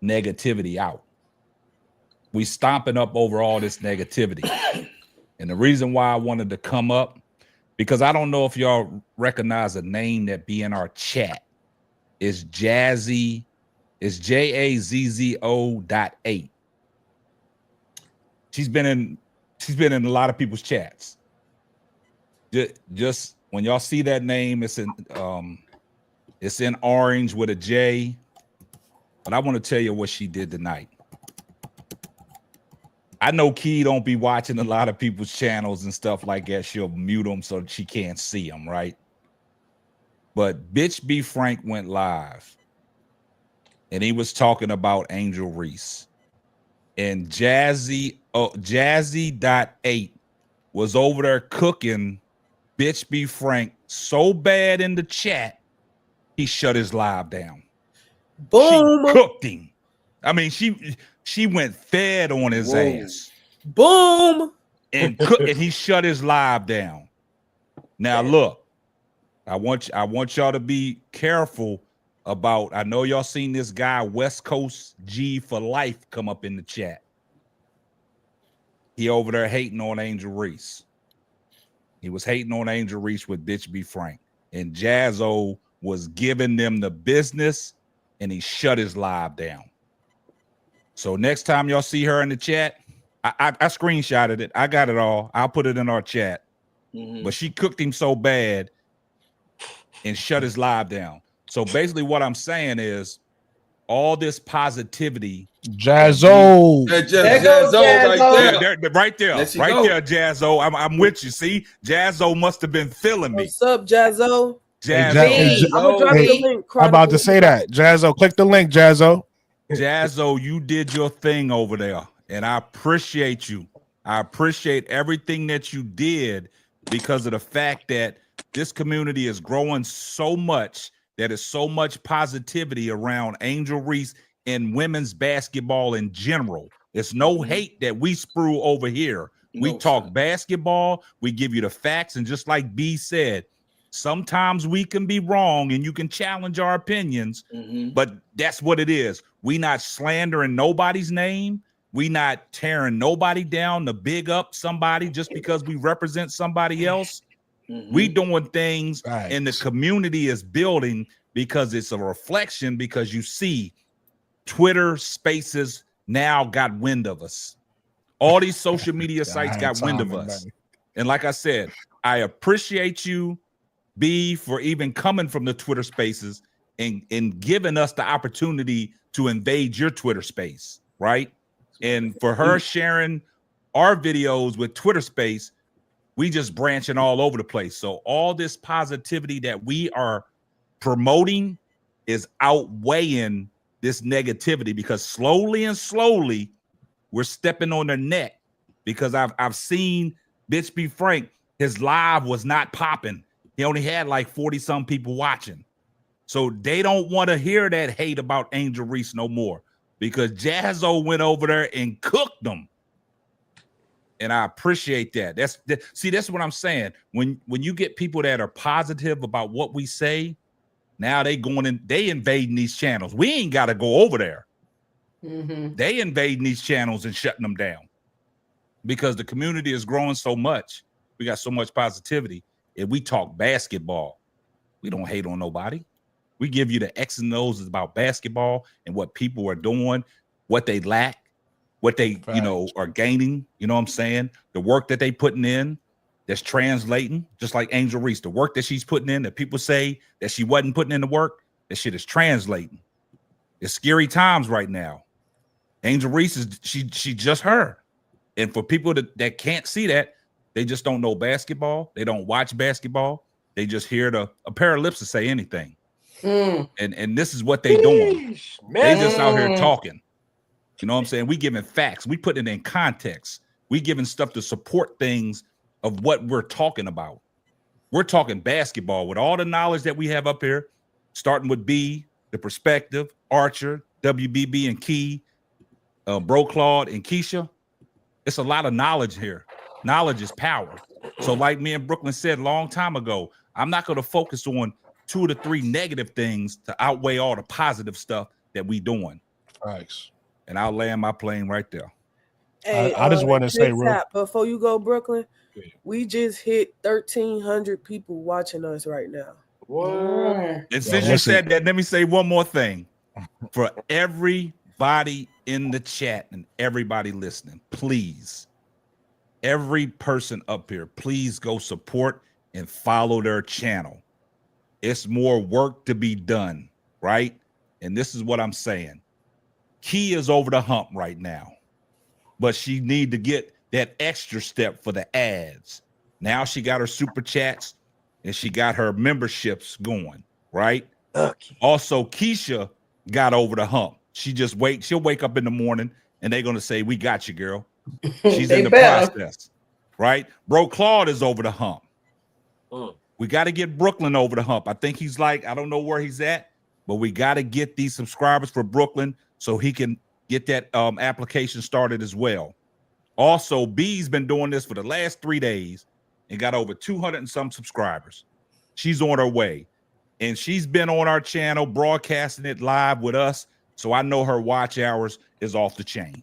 negativity out. We stomping up over all this negativity. And the reason why I wanted to come up, because I don't know if y'all recognize a name that be in our chat, is Jazzy It's JAZZO.8. She's been in a lot of people's chats. Just when y'all see that name, it's in orange with a J. But I want to tell you what she did tonight. I know Key don't be watching a lot of people's channels and stuff like that. She'll mute them so she can't see them, right? But Bitch Be Frank went live, and he was talking about Angel Reese. And Jazzy.8 was over there cooking Bitch Be Frank so bad in the chat, he shut his live down. Boom. She cooked him. I mean, she went fed on his ass. Boom. And he shut his live down. Now look, I want y'all to be careful about. I know y'all seen this guy West Coast G for life come up in the chat. He over there hating on Angel Reese. He was hating on Angel Reese with Bitch Be Frank, and Jazzo was giving them the business, and he shut his live down. So next time y'all see her in the chat, I screenshotted it. I got it all. I'll put it in our chat. But she cooked him so bad and shut his live down. So basically what I'm saying is all this positivity. Jazzo. Right there, Jazzo. I'm with you. See, Jazzo must have been feeling me. What's up, Jazzo? Jazzo. I'm gonna drop the link. I'm about to say that. Jazzo, click the link, Jazzo. Jazzo, you did your thing over there, and I appreciate you. I appreciate everything that you did because of the fact that this community is growing so much. That is so much positivity around Angel Reese and women's basketball in general. It's no hate that we sprue over here. We talk basketball. We give you the facts. And just like B said, sometimes we can be wrong and you can challenge our opinions, but that's what it is. We not slandering nobody's name. We not tearing nobody down to big up somebody just because we represent somebody else. We doing things and the community is building because it's a reflection, because you see Twitter Spaces now got wind of us. All these social media sites got wind of us. And like I said, I appreciate you, B, for even coming from the Twitter Spaces and giving us the opportunity to invade your Twitter space, right? And for her sharing our videos with Twitter Space, we just branching all over the place. So all this positivity that we are promoting is outweighing this negativity, because slowly we're stepping on their neck, because I've seen Bitch Be Frank, his live was not popping. He only had like 40 some people watching. So they don't want to hear that hate about Angel Reese no more, because Jazzo went over there and cooked them. And I appreciate that. That's what I'm saying. When you get people that are positive about what we say, now they invading these channels. We ain't got to go over there. They invading these channels and shutting them down, because the community is growing so much. We got so much positivity. If we talk basketball, we don't hate on nobody. We give you the X and O's about basketball and what people are doing, what they lack, what they, are gaining. You know what I'm saying? The work that they putting in that's translating, just like Angel Reese, the work that she's putting in that people say that she wasn't putting in the work, that shit is translating. It's scary times right now. Angel Reese is she just her. And for people that can't see that, they just don't know basketball. They don't watch basketball. They just hear a pair of lips to say anything. And this is what they doing. They just out here talking. You know what I'm saying? We giving facts. We putting it in context. We giving stuff to support things of what we're talking about. We're talking basketball with all the knowledge that we have up here, starting with B, the perspective, Archer, WBB and Key, Bro Claude and Keisha. It's a lot of knowledge here. Knowledge is power. So like me and Brooklyn said a long time ago, I'm not going to focus on 2 to 3 negative things to outweigh all the positive stuff that we doing. Thanks. And I'll land my plane right there. Hey, I just want to say real before you go, Brooklyn, we just hit 1,300 people watching us right now. What? And since you said that, let me say one more thing. For everybody in the chat and everybody listening, please, every person up here, please go support and follow their channel. It's more work to be done, right? And this is what I'm saying. Key is over the hump right now, but she need to get that extra step for the ads. Now she got her super chats and she got her memberships going, right? Okay. Also, Keisha got over the hump. She'll wake up in the morning and they're gonna say, "We got you, girl." She's in the process, right? Bro Claude is over the hump. We got to get Brooklyn over the hump. I think he's like, I don't know where he's at, but we got to get these subscribers for Brooklyn so he can get that application started as well. Also, B's been doing this for the last 3 days and got over 200 and some subscribers. She's on her way. And she's been on our channel broadcasting it live with us. So I know her watch hours is off the chain.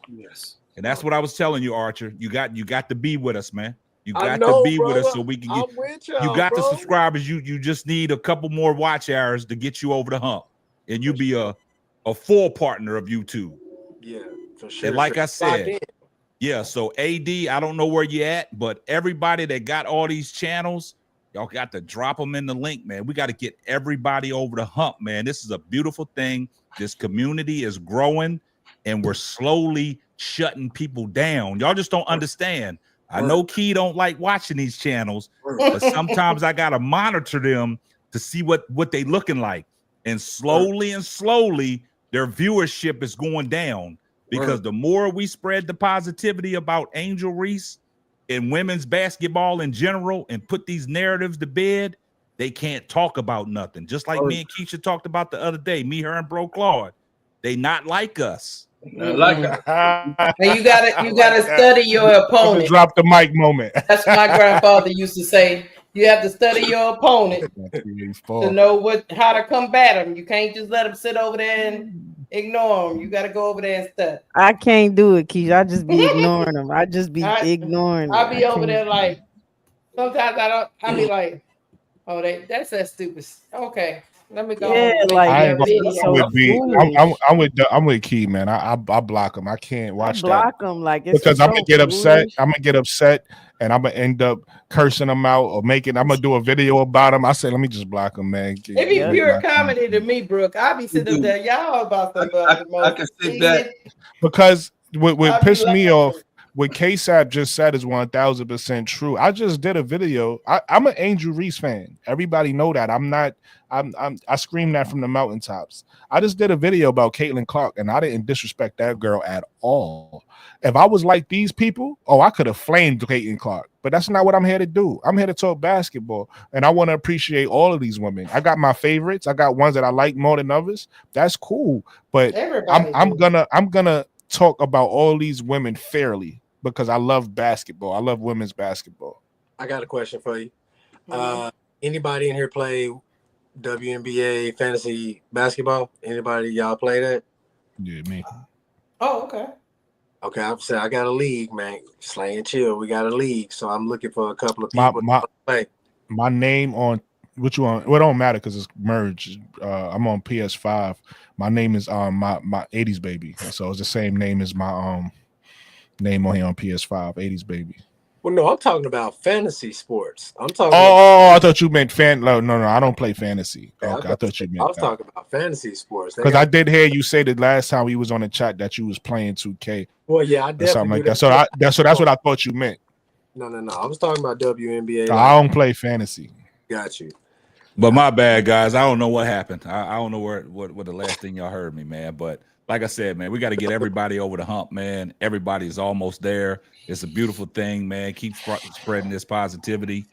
Yes. And that's what I was telling you, Archer. You got to be with us, man. You got to be with us so we can get you got the subscribers. You just need a couple more watch hours to get you over the hump. And you be a full partner of YouTube. Yeah, for sure. And like I said, yeah, so AD, I don't know where you at, but everybody that got all these channels, y'all got to drop them in the link, man. We got to get everybody over the hump, man. This is a beautiful thing. This community is growing, and we're slowly shutting people down. Y'all just don't understand. I know Key don't like watching these channels, but sometimes I got to monitor them to see what they looking like. And slowly, their viewership is going down because the more we spread the positivity about Angel Reese and women's basketball in general and put these narratives to bed, they can't talk about nothing. Just like me and Keisha talked about the other day, me, her, and Bro Claude. They not like us. Not like And you gotta study your opponent. Drop the mic moment. That's what my grandfather used to say. You have to study your opponent to know how to combat them. You can't just let them sit over there and ignore them. You got to go over there and study. I can't do it, Keisha. I just be ignoring them. I just be ignoring them. I'll be over there like, sometimes I'll be like, oh, that's that stupid. Okay. Let me go. Yeah, I'm with Key, man. I block him. I can't watch block him like it's because I'm gonna get upset. I'm gonna get upset, and I'm gonna end up cursing him out or I'm gonna do a video about him. I said, let me just block him, man. It be pure comedy to me, Brooke. I be sitting up there, y'all about the I can sit back because what pissed me off. What K-Sap just said is 1000% true. I just did a video. I'm an Angel Reese fan. Everybody know that. I scream that from the mountaintops. I just did a video about Caitlin Clark, and I didn't disrespect that girl at all. If I was like these people, I could have flamed Caitlin Clark. But that's not what I'm here to do. I'm here to talk basketball, and I want to appreciate all of these women. I got my favorites. I got ones that I like more than others. That's cool. But I'm gonna talk about all these women fairly. Because I love basketball. I love women's basketball. I got a question for you. Anybody in here play WNBA fantasy basketball? Anybody y'all play that? Yeah, me. Oh, okay. Okay, I'm saying I got a league, man. Slay and chill. We got a league, so I'm looking for a couple of people to play. My name on what you on? Well, it don't matter because it's merged. I'm on PS5. My name is my 80s baby, so it's the same name as my name on here on PS5, 80s baby. Well, no, I'm talking about fantasy sports. I'm talking. I thought you meant fan. No, I don't play fantasy. Okay, I thought you meant. I was talking about fantasy sports because I did hear you say that last time we was on the chat that you was playing 2K. Well, yeah, I definitely something like that. So that's what I thought you meant. No. I was talking about WNBA. I don't play fantasy. Got you. But my bad, guys. I don't know what happened. I don't know what the last thing y'all heard me, man. But like I said, man, we got to get everybody over the hump, man. Everybody's almost there. It's a beautiful thing, man. Keep spreading this positivity.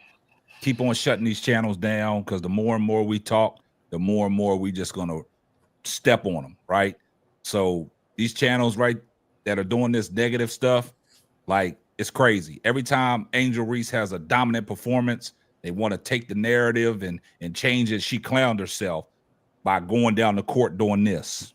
Keep on shutting these channels down because the more and more we talk, the more and more we just going to step on them, right? So these channels, right, that are doing this negative stuff, like it's crazy. Every time Angel Reese has a dominant performance, they want to take the narrative and change it. She clowned herself by going down the court doing this.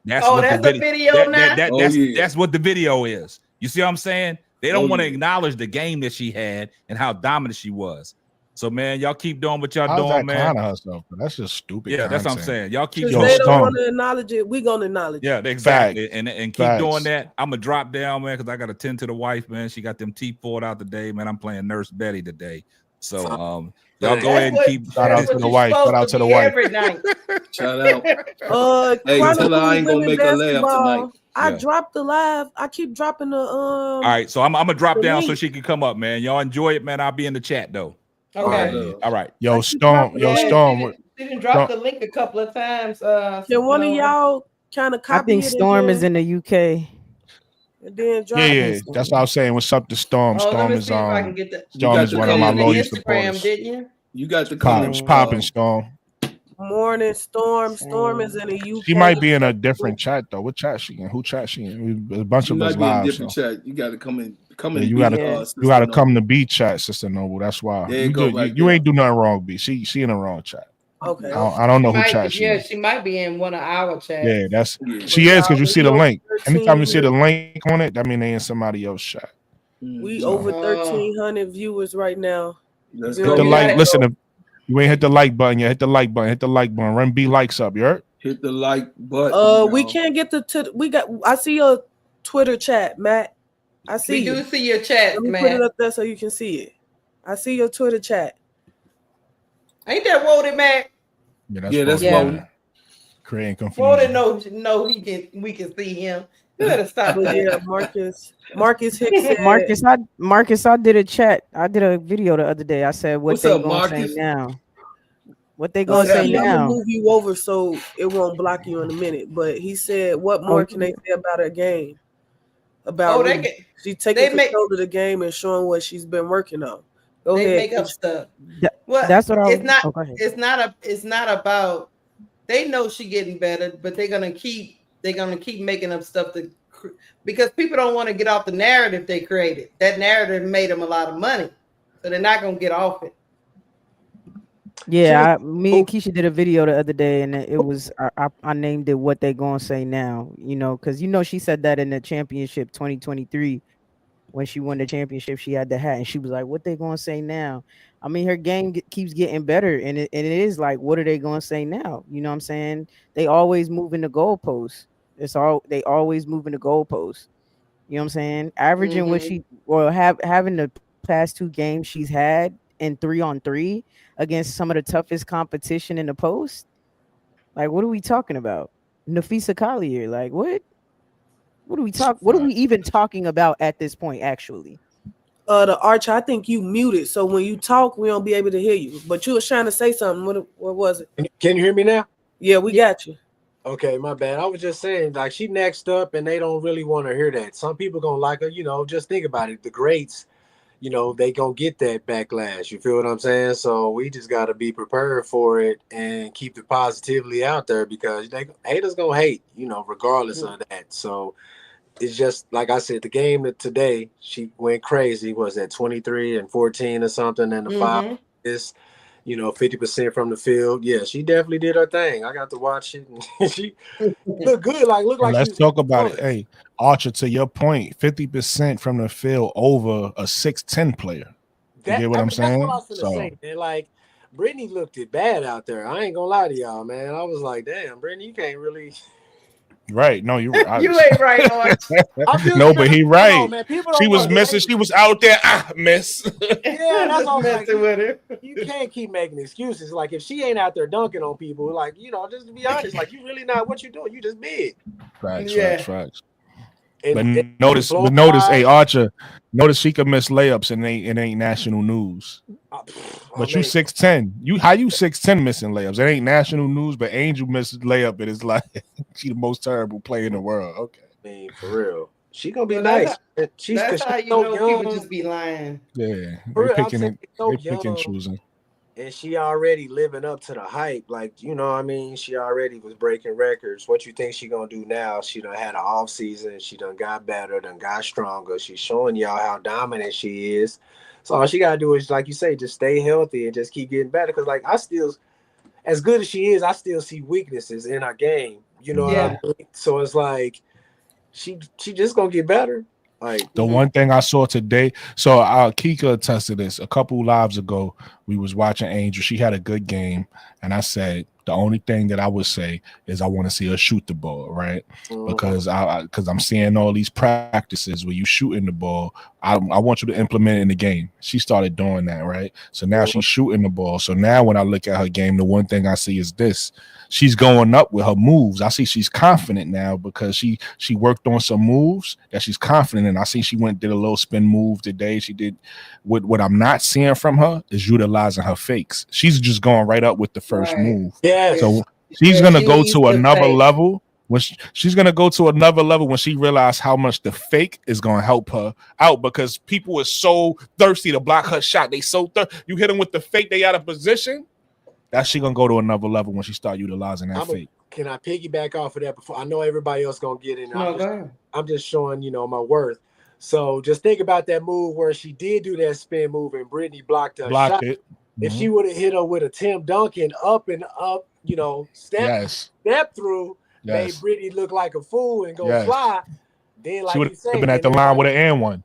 That's the video now. That's what the video is. You see what I'm saying? They don't want to acknowledge the game that she had and how dominant she was. So man, y'all keep doing what y'all How's doing, that man. clown herself? That's just stupid. Yeah, that's what I'm content. saying. Y'all keep Because they don't want to acknowledge it. We gonna acknowledge it. Yeah, exactly. Facts. And keep doing Facts. that. I'm gonna drop down, man, because I gotta tend to the wife, man. She got them teeth pulled out today, man. I'm playing Nurse Betty today. So y'all go ahead and keep shout out to the wife. Shout out to the wife. Every night. Shout out. Hey, tell her I ain't gonna make her laugh tonight. I dropped the live. I keep dropping the All right, so I'm gonna drop down link. so she can come up, man. Y'all enjoy it, man. I'll be in the chat though. Okay. All right. Yo, Storm. She didn't drop the link a couple of times. Can one of y'all kind of copy I think it Storm is in the UK. and then drop Yeah, that's what I was saying. What's up to Storm? Storm is Storm is one of my loyal supporters. You got the popping Storm. Morning Storm. Storm is in the UK. She might be in a different chat though. What chat she in? Who chat she in? A bunch of us live. Different chat. You got to come in. You gotta come to B chat, Sister Noble. That's why. You ain't do nothing wrong, B. She in the wrong chat. Okay. I don't know who chat she is. She might be in one of our chats. Yeah, she is because you see the link. Anytime you see the link on it, that means they in somebody else's chat. We over 1,300 viewers right now. Hit the like. Listen, if you ain't hit the like button yet, hit the like button. Hit the like button. Run B likes up. You heard? Hit the like button. We can't get I see your Twitter chat, Matt. I see We do see your chat, Let me Matt. put it up there so you can see it. I see your Twitter chat. Ain't that Woden, Matt? Yeah, that's Woden. Creating confusion. Woden we can see him. You better stop that. Yeah, Marcus Hicks said, Marcus, I did a chat. I did a video the other day. I said what they gonna say now. What they gonna say now? I'm gonna move you over so it won't block you in a minute. But he said, what more can they say about her game? About she taking control of the game and showing what she's been working on. Go ahead. Make up stuff. That's what it's not about. They know she getting better, but they're gonna keep making up stuff because people don't want to get off the narrative they created. That narrative made them a lot of money, so they're not gonna get off it. Yeah, me and Keisha did a video the other day, and it was I named it "What They Gonna Say Now," because she said that in the championship 2023 when she won the championship, she had the hat, and she was like, "What they gonna say now?" I mean, her game keeps getting better, and it is like, what are they gonna say now? You know what I'm saying? They always moving the goalposts. They always moving the goalposts. You know what I'm saying? Averaging what she having the past 2 games she's had in 3-on-3 against some of the toughest competition in the post. Like, what are we talking about? Nafisa Collier, like what? What are we even talking about at this point, actually? The Archer, I think you muted, so when you talk, we don't be able to hear you. But you was trying to say something. What was it? Can you hear me now? Yeah, we got you. Okay, my bad. I was just saying, like, she next up, and they don't really want to hear that. Some people gonna like her, just think about it. The greats, they gonna get that backlash. You feel what I'm saying? So we just gotta be prepared for it and keep the positivity out there because haters gonna hate, regardless of that. So it's just like I said, the game that today she went crazy. Was at 23 and 14 or something, and the 5 is 50% from the field. Yeah, she definitely did her thing. I got to watch it, and she looked good. Let's talk about it. Hey, Archer, to your point, 50% from the field over a 6'10" player. You get what I'm saying? That's what I was gonna say. And like Brittany looked it bad out there. I ain't gonna lie to y'all, man. I was like, damn, Brittany, you can't really. Right. No, you right. You ain't right, Archer. No, but he right. On, she was missing. She was out there. Miss. Yeah, that's all. Like, you can't keep making excuses. Like if she ain't out there dunking on people, like just to be honest, like you really not what you doing. You just big. Facts. But notice, hey Archer, notice she could miss layups and it ain't national news. But you 6'10". How you 6'10" missing layups? It ain't national news, but Angel missed layup. It is like she the most terrible player in the world. Okay. I mean, for real. She gonna be nice. That's how you know people just be lying. Yeah. They picking choosing. And she already living up to the hype. Like, she already was breaking records. What you think she gonna do now? She done had an off season. She done got better, done got stronger. She's showing y'all how dominant she is. So all she gotta do is, like you say, just stay healthy and just keep getting better. Cause like I still, as good as she is, I still see weaknesses in her game. You know what I mean? So it's like she just gonna get better. Like the one thing I saw today, so Kika attested this a couple lives ago. We was watching Angel. She had a good game, and I said the only thing that I would say is I want to see her shoot the ball, right? Because I'm seeing all these practices where you shooting the ball. I want you to implement it in the game. She started doing that, right? So now she's shooting the ball. So now when I look at her game, the one thing I see is this. She's going up with her moves. I see she's confident now because she worked on some moves that she's confident in. I see she did a little spin move today. She did what I'm not seeing from her is utilizing her fakes. She's just going right up with the first move. Yeah. So she's gonna go to another level. When she's gonna go to another level when she realizes how much the fake is gonna help her out, because people are so thirsty to block her shot. They so you hit them with the fake, they out of position. That's she gonna go to another level when she start utilizing that fake. Can I piggyback off of that before? I know everybody else gonna get in. No, I'm just showing my worth. So just think about that move where she did do that spin move and Brittany blocked her shot. It. If she would have hit her with a Tim Duncan up and up, step through, made Brittany look like a fool and go fly. Then, like she would you say, have been at the line with an and one.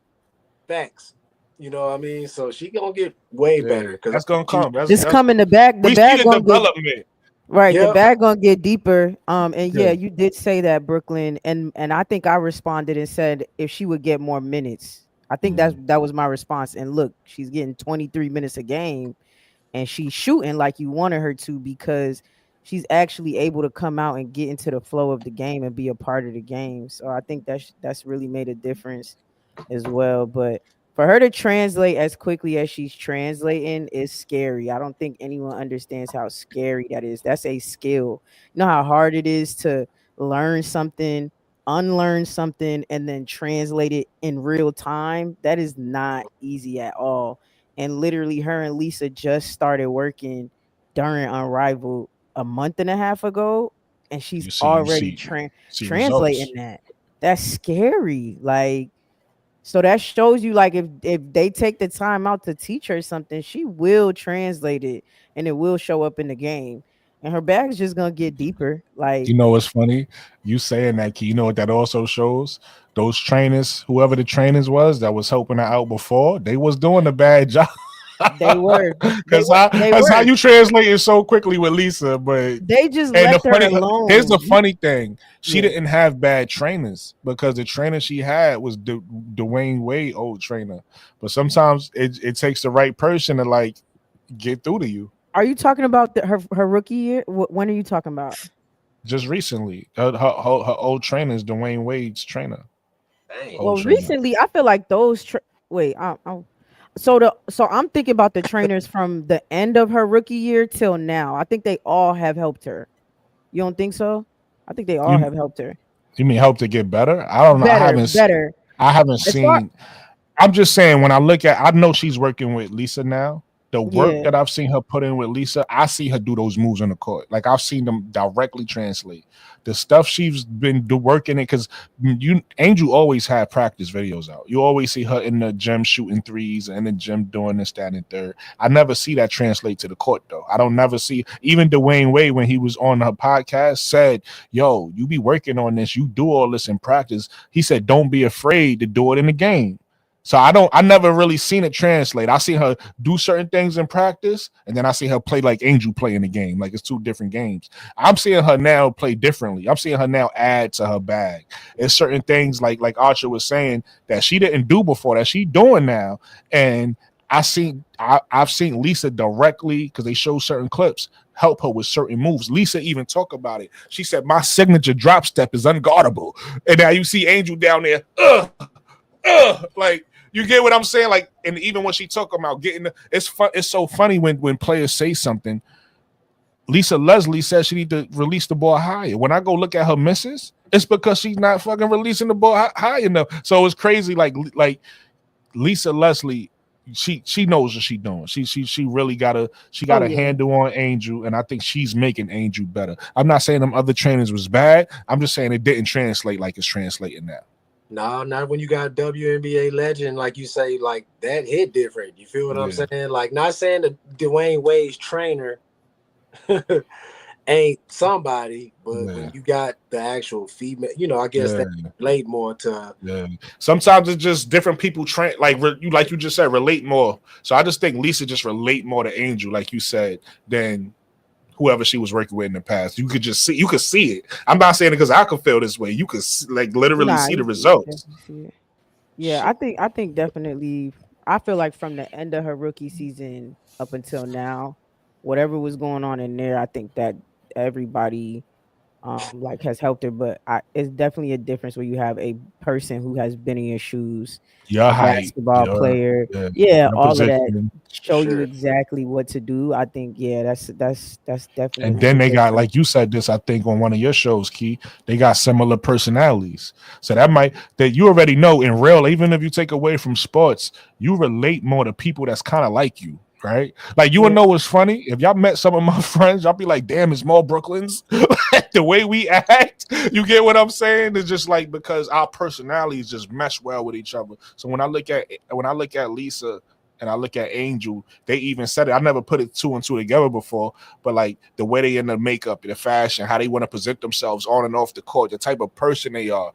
Facts. You know what I mean? So she gonna get way better because that's gonna come. It's coming the back. The bag gonna development. Right, the bag gonna get deeper. And you did say that, Brooklyn, and I think I responded and said if she would get more minutes. I think that was my response. And look, she's getting 23 minutes a game, and she's shooting like you wanted her to because she's actually able to come out and get into the flow of the game and be a part of the game. So I think that's really made a difference as well. But for her to translate as quickly as she's translating is scary. I don't think anyone understands how scary that is. That's a skill. You know how hard it is to learn something, unlearn something, and then translate it in real time? That is not easy at all. And literally her and Lisa just started working during Unrivaled a month and a half ago, and she's already translating that. That's scary. Like, so that shows you, like, if they take the time out to teach her something, she will translate it and it will show up in the game. And her bag's just gonna get deeper. Like, you know what's funny? You saying that, Key, you know what that also shows? Those trainers, whoever the trainers was that was helping her out before, they was doing a bad job. They were. Because that's how you translate it so quickly with Lisa. But they just left her alone. Here's the funny thing. She didn't have bad trainers because the trainer she had was Dwayne Wade, old trainer. But sometimes it takes the right person to, like, get through to you. Are you talking about her rookie year? When are you talking about? Just recently. Her old trainer is Dwayne Wade's trainer. Well, recently, I feel like those... So I'm thinking about the trainers from the end of her rookie year till now. I think they all have helped her. You don't think so? I think they all have helped her. You mean help to get better? I don't know. I haven't seen. I'm just saying, when I look at, I know she's working with Lisa now. The work that I've seen her put in with Lisa, I see her do those moves on the court. Like, I've seen them directly translate. The stuff she's been working in, because Angel always had practice videos out. You always see her in the gym shooting threes and in the gym doing this, that, and third. I never see that translate to the court, though. I don't never see. Even Dwayne Wade, when he was on her podcast, said, yo, you be working on this. You do all this in practice. He said, don't be afraid to do it in the game. So I never really seen it translate. I see her do certain things in practice, and then I see her play like Angel play in the game. Like, it's two different games. I'm seeing her now play differently. I'm seeing her now add to her bag. There's certain things like Archer was saying that she didn't do before that she doing now. And I've seen Lisa directly, because they show certain clips, help her with certain moves. Lisa even talk about it. She said, my signature drop step is unguardable. And now you see Angel down there, like, you get what I'm saying? Like, and even when she talk about getting it's so funny when players say something. Lisa Leslie says she need to release the ball higher. When I go look at her misses, it's because she's not fucking releasing the ball high enough. So it's crazy. Like Lisa Leslie, she knows what she's doing. She really got a handle on Angel, and I think she's making Angel better. I'm not saying them other trainers was bad. I'm just saying it didn't translate like it's translating now. No, not when you got a WNBA legend, like you say, like that hit different. You feel what I'm saying? Like, not saying that Dwayne Wade's trainer ain't somebody, but when you got the actual female, I guess that relate more to. Yeah. Sometimes it's just different people like you just said, relate more. So I just think Lisa just relate more to Angel, like you said, than whoever she was working with in the past. You could see it. I'm not saying it because I could feel this way. You could literally see the results. Yeah, I think definitely. I feel like from the end of her rookie season up until now, whatever was going on in there, I think that everybody like has helped her. But it's definitely a difference where you have a person who has been in your shoes, a basketball player, all of that, show you exactly what to do. I think that's definitely. And then they got, like you said this, I think on one of your shows, Key, they got similar personalities. So that you already know in real, even if you take away from sports, you relate more to people that's kind of like you. Right? Like you would know what's funny. If y'all met some of my friends, y'all be like, damn, it's more Brooklyn's. The way we act, you get what I'm saying? It's just like because our personalities just mesh well with each other. So when I look at Lisa and I look at Angel, they even said it. I never put it two and two together before, but like the way they in the makeup, the fashion, how they want to present themselves on and off the court, the type of person they are.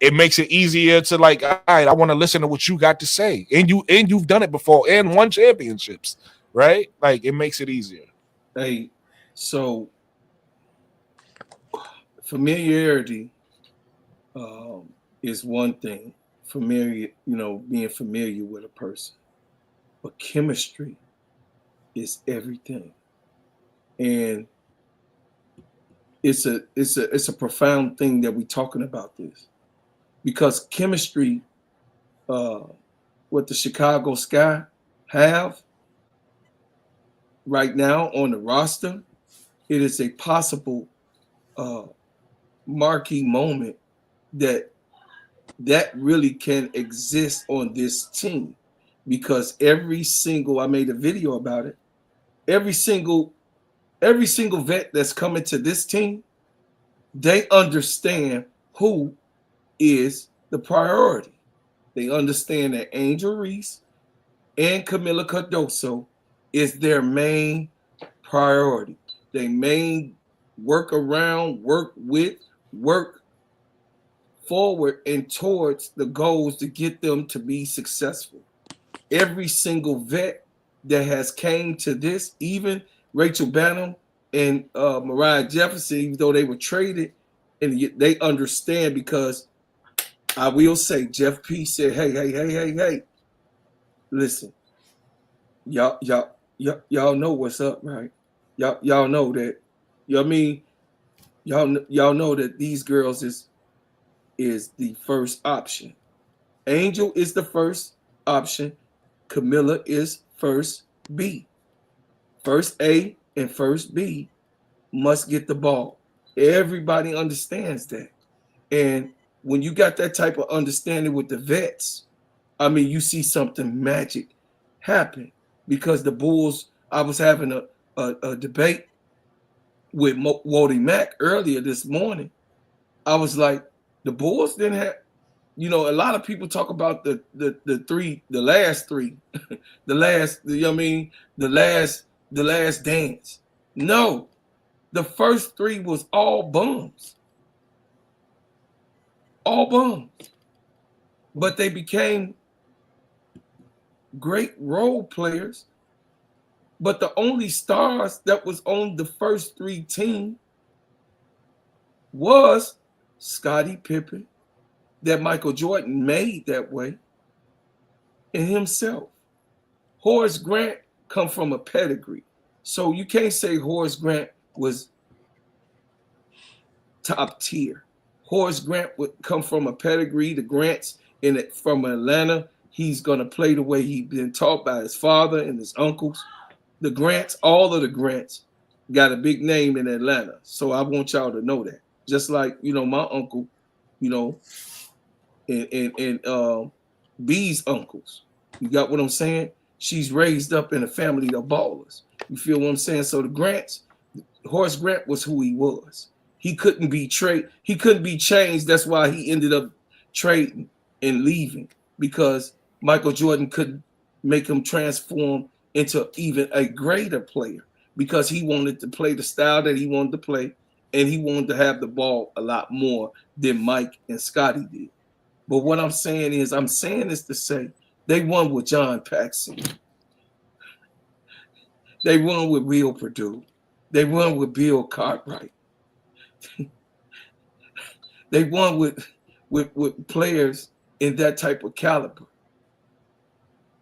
It makes it easier to like, all right, I want to listen to what you got to say. And you've done it before and won championships, right? Like it makes it easier. Hey, so familiarity is one thing. Being familiar with a person. But chemistry is everything. And it's a profound thing that we're talking about this. Because chemistry, what the Chicago Sky have right now on the roster, it is a possible marquee moment that really can exist on this team. Because I made a video about it, every single vet that's coming to this team, they understand who is the priority. They understand that Angel Reese and Camila Cardoso is their main priority. They main work around, work with, work forward and towards the goals to get them to be successful. Every single vet that has came to this, even Rachel Bannum and Mariah Jefferson, even though they were traded, and they understand because I will say Jeff P said, hey, listen, y'all know what's up, right? Y'all know that, y'all know that these girls is the first option. Angel is the first option. Camila is first B. First A and first B must get the ball. Everybody understands that. And when you got that type of understanding with the vets, you see something magic happen. Because the Bulls, I was having a debate with Wody Mack earlier this morning. I was like, the Bulls didn't have, a lot of people talk about the last three, the last dance. No, the first three was all bums. All bums. But they became great role players. But the only stars that was on the first three team was Scottie Pippen, that Michael Jordan made that way, and himself. Horace Grant come from a pedigree. So you can't say Horace Grant was top tier. Horace Grant would come from a pedigree. The Grants from Atlanta, he's going to play the way he's been taught by his father and his uncles. The Grants, all of the Grants got a big name in Atlanta. So I want y'all to know that. Just like, my uncle, and B's uncles. You got what I'm saying? She's raised up in a family of ballers. You feel what I'm saying? So the Grants, Horace Grant was who he was. He couldn't be He couldn't be changed. That's why he ended up trading and leaving, because Michael Jordan couldn't make him transform into even a greater player. because he wanted to play the style that he wanted to play, and he wanted to have the ball a lot more than Mike and Scotty did. But what I'm saying is to say they won with John Paxson. They won with Real Purdue. They won with Bill Cartwright. They won with players in that type of caliber.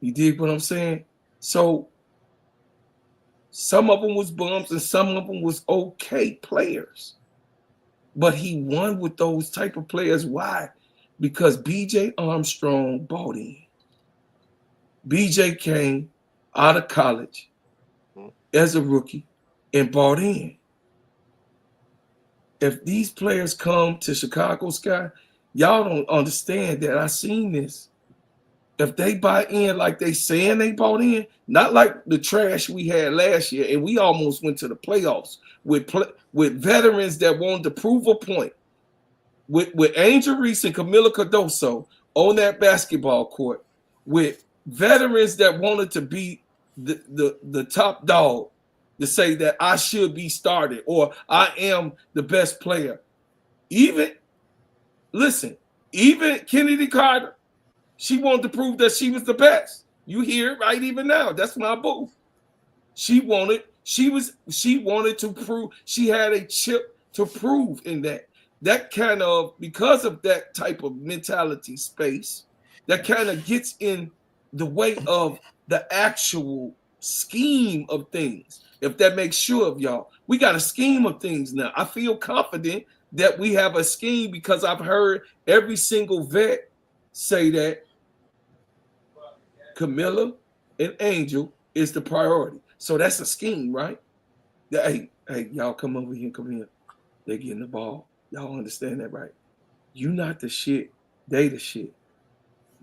You dig what I'm saying? So some of them was bums and some of them was okay players. But he won with those type of players. Why? Because B.J. Armstrong bought in. B.J. came out of college as a rookie and bought in. If these players come to Chicago Sky, y'all don't understand that I seen this. If they buy in like they saying they bought in, not like the trash we had last year, and we almost went to the playoffs with veterans that wanted to prove a point, with Angel Reese and Camila Cardoso on that basketball court, with veterans that wanted to be the top dog, to say that I should be started or I am the best player. Even Kennedy Carter, she wanted to prove that she was the best. You hear it right even now. That's my boo. She wanted to prove, she had a chip to prove in that. That kind of, because of that type of mentality space, that kind of gets in the way of the actual scheme of things. If that makes sure of y'all, we got a scheme of things now. I feel confident that we have a scheme because I've heard every single vet say that Camila and Angel is the priority. So that's a scheme, right? Hey, y'all come over here, come here. They're getting the ball. Y'all understand that, right? You not the shit. They the shit.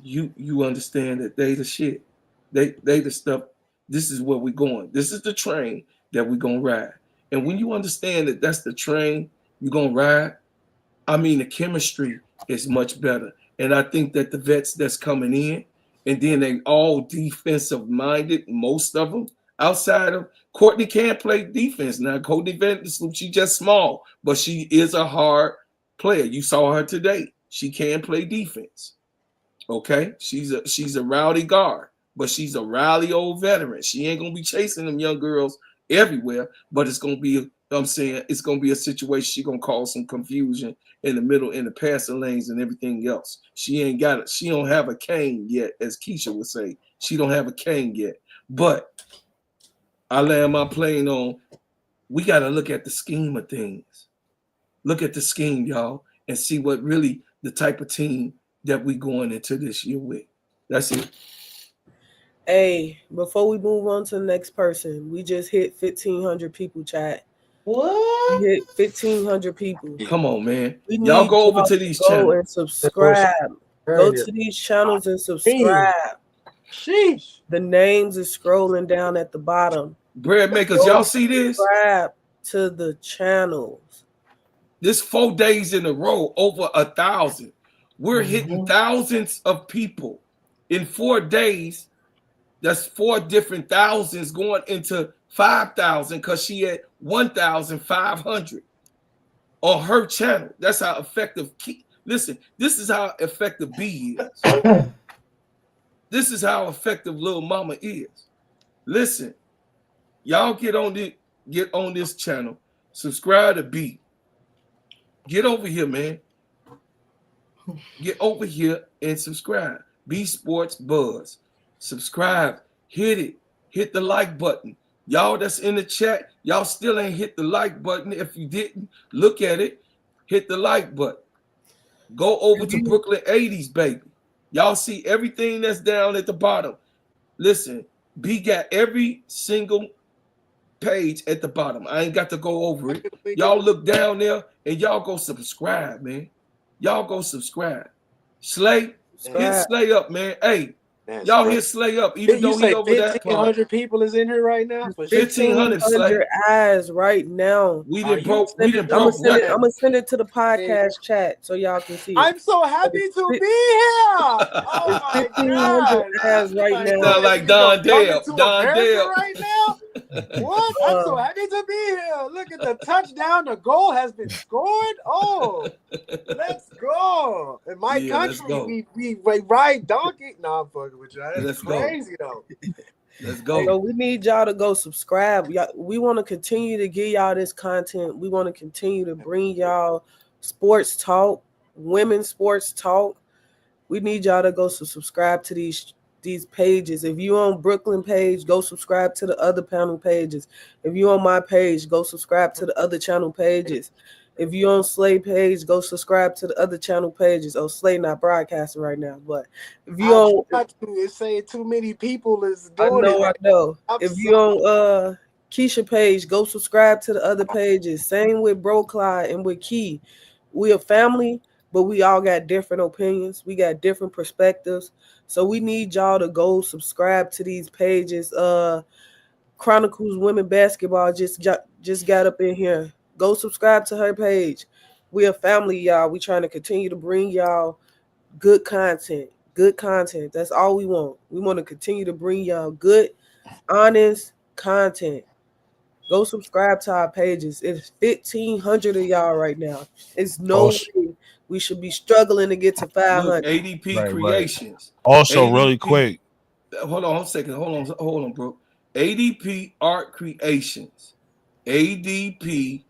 You understand that they the shit. They the stuff. This is where we're going. This is the train that we're going to ride. And when you understand that that's the train you're going to ride, I mean, the chemistry is much better. And I think that the vets that's coming in, and then they all defensive minded, most of them, outside of Courtney can't play defense. Now, Courtney Vandersloot, she just small, but she is a hard player. You saw her today. She can play defense. Okay? She's a rowdy guard, but she's a rowdy old veteran. She ain't going to be chasing them young girls everywhere, but it's going to be, it's going to be a situation she's going to cause some confusion in the middle, in the passing lanes and everything else. She don't have a cane yet, as Keisha would say. She don't have a cane yet. But I land my plane on, we got to look at the scheme of things. Look at the scheme, y'all, and see what really the type of team that we going into this year with. That's it. Hey, before we move on to the next person, we just hit 1,500 people, chat. What? We hit 1,500 people. Come on, man. Y'all go over to these channels and subscribe. Go to these channels and subscribe. Sheesh. The names is scrolling down at the bottom. Bread makers, y'all see this? Subscribe to the channels. This 4 days in a row, over 1,000. We're hitting thousands of people in 4 days. That's 4 different thousands going into 5,000 because she had 1,500 on her channel. That's how effective. Listen, this is how effective B is. This is how effective Lil Mama is. Listen, y'all get on this channel. Subscribe to B. Get over here, man. Get over here and subscribe. B Sports Buzz. Subscribe. Hit it. Hit the like button. Y'all that's in the chat, y'all still ain't hit the like button. If you didn't, look at it. Hit the like button. Go over to Brooklyn 80s, baby. Y'all see everything that's down at the bottom. Listen, B got every single page at the bottom. I ain't got to go over it. Y'all look down there and y'all go subscribe, man. Y'all go subscribe. Slay, hit Slay up, man. Hey, y'all hit Slay up. Even though he over there. 1,500 people is in here right now. 1,500 Slay. eyes right now. We didn't broke. I'm gonna send it to the podcast chat so y'all can see. I'm so happy to be here. Oh my God. eyes right now. Sound like Don Dale. Don Dale right now. What? I'm so happy to be here. Look at the touchdown. The goal has been scored. Oh, let's go. In my country, we ride donkey. No, I'm fucking with you. That's crazy, though. Let's go. So we need y'all to go subscribe. We want to continue to give y'all this content. We want to continue to bring y'all sports talk, women's sports talk. We need y'all to go subscribe to these pages. If you on Brooklyn page, go subscribe to the other panel pages. If you on my page, go subscribe to the other channel pages. If you on Slay page, go subscribe to the other channel pages. Oh, Slay not broadcasting right now, but if you on, it's saying too many people is doing it. I know. If you on Keisha page, go subscribe to the other pages. Same with Bro Clyde and with Key. We a family, but we all got different opinions. We got different perspectives. So we need y'all to go subscribe to these pages. Chronicles Women Basketball just got up in here. Go subscribe to her page. We a family, y'all. We trying to continue to bring y'all good content. Good content. That's all we want. We want to continue to bring y'all good, honest content. Go subscribe to our pages. It's 1,500 of y'all right now. It's no way we should be struggling to get to 500. Look, ADP Creations. Right. Also, really quick. Hold on a second. Hold on, bro. ADP Art Creations. ADP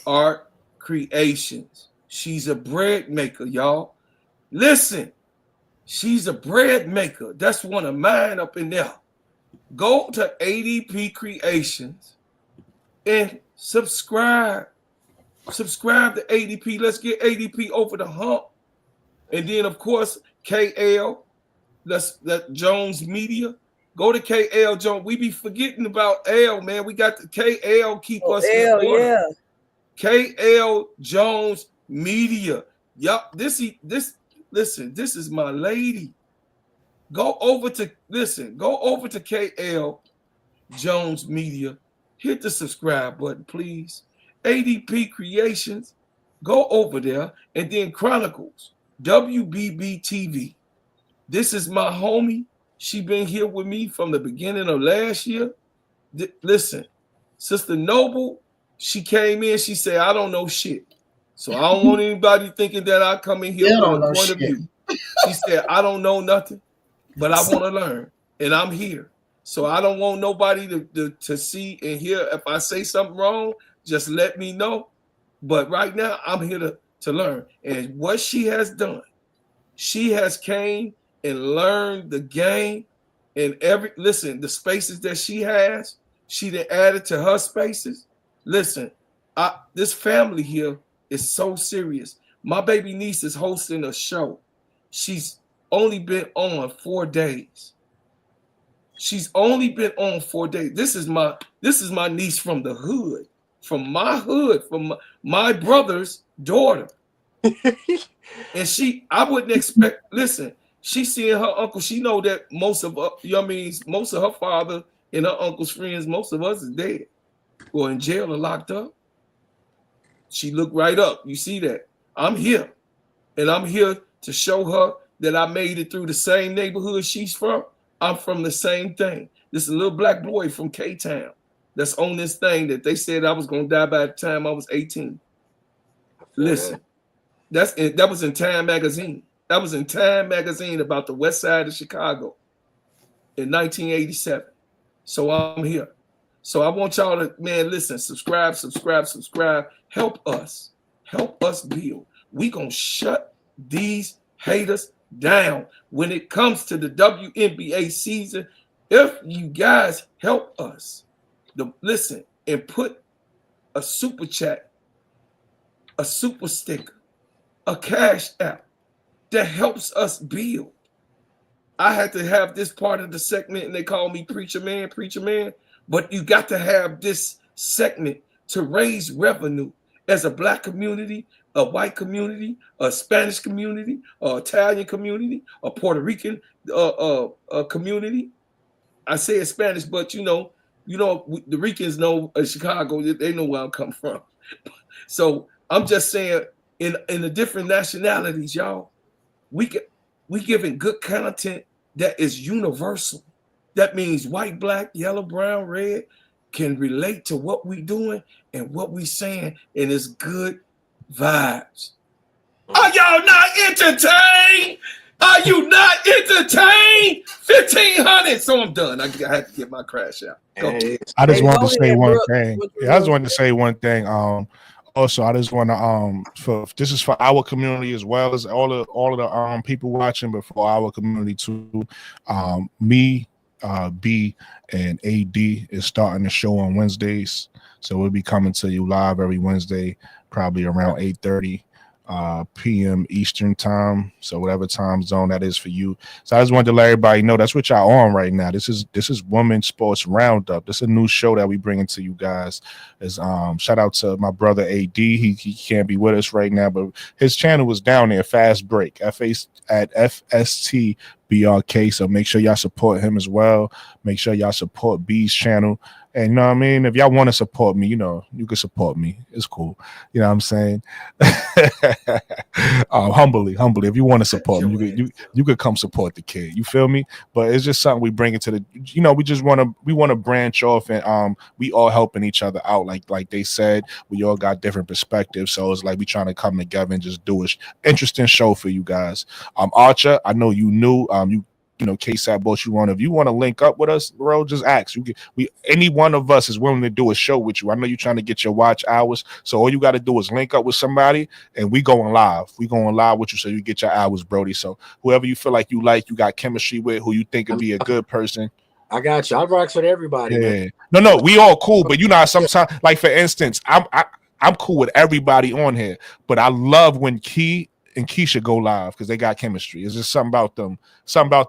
Art Creations. She's a bread maker, y'all. Listen, she's a bread maker. That's one of mine up in there. Go to ADP Creations and subscribe. Subscribe to ADP. Let's get ADP over the hump. And then, of course, KL. That Jones Media. Go to KL Jones. We be forgetting about L, man. We got the KL keep us in order. Yeah. KL Jones Media. Yup. This is my lady. Go over to KL Jones Media. Hit the subscribe button, please. ADP Creations. Go over there. And then Chronicles. WBB TV. This is my homie. She been here with me from the beginning of last year. Listen, Sister Noble, she came in. She said, I don't know shit. So I don't want anybody thinking that I come in here with a point of view. She said, I don't know nothing, but I want to learn. And I'm here. So I don't want nobody to see and hear. If I say something wrong, just let me know. But right now, I'm here to learn. And what she has done, she has came and learned the game and the spaces that she has, she then added to her spaces. Listen, this family here is so serious. My baby niece is hosting a show. She's only been on 4 days. She's only been on 4 days. This is my niece from the hood, from my hood, from my brother's daughter. And I wouldn't expect, listen, she seeing her uncle. She know that most of her father and her uncle's friends, most of us is dead or in jail or locked up. She looked right up. You see that? I'm here. And I'm here to show her that I made it through the same neighborhood she's from. I'm from the same thing. This is a little black boy from K-Town that's on this thing that they said I was going to die by the time I was 18. Listen, that was in Time Magazine. That was in Time Magazine about the west side of Chicago in 1987. So I'm here. So I want y'all to, man, listen, subscribe. Help us build. We gonna shut these haters down when it comes to the WNBA season. If you guys help us, listen, and put a super chat, a super sticker, a cash app that helps us build. I had to have this part of the segment, and they call me preacher man, but you got to have this segment to raise revenue as a black community, a white community, a Spanish community, a Italian community, a Puerto Rican community. I say it's Spanish, but the Ricans know Chicago, they know where I'm coming from. So I'm just saying, in the different nationalities, y'all, we giving good content that is universal. That means white, black, yellow, brown, red. can relate to what we doing and what we saying, and it's good vibes. Are y'all not entertained? Are you not entertained? 1,500. So I'm done. I had to get my crash out. I just wanted to say one thing. Yeah, I just wanted to say one thing. Also, I just want to this is for our community as well as all of the people watching, but for our community too. Me, B, and AD is starting the show on Wednesdays, so we'll be coming to you live every Wednesday, probably around 8:30 p.m. Eastern time. So whatever time zone that is for you. So I just wanted to let everybody know that's what y'all on right now. This is Women's Sports Roundup. This is a new show that we bringing to you guys. Is shout out to my brother AD. He can't be with us right now, but his channel was down there. Fast Break at FSTBRK. So make sure y'all support him as well. Make sure y'all support B's channel. And you know what I mean? If y'all want to support me, you know, you can support me. It's cool. You know what I'm saying? Humbly. If you want to support me, you could come support the kid. You feel me? But it's just something we bring into the, you know, we want to branch off and we all helping each other out. Like they said, we all got different perspectives. So it's like we trying to come together and just do an interesting show for you guys. Archer, I know you knew you know, KSAT boss you want. If you want to link up with us, bro, just ask. Any one of us is willing to do a show with you. I know you're trying to get your watch hours, so all you got to do is link up with somebody, and we going live. We going live with you, so you get your hours, Brody. So whoever you feel like you got chemistry with, who you think would be a good person. I got you. I rocks with everybody. Yeah. Man. No, we all cool, but you know, sometimes, like for instance, I'm cool with everybody on here, but I love when Key and Keisha go live because they got chemistry. It's just something about them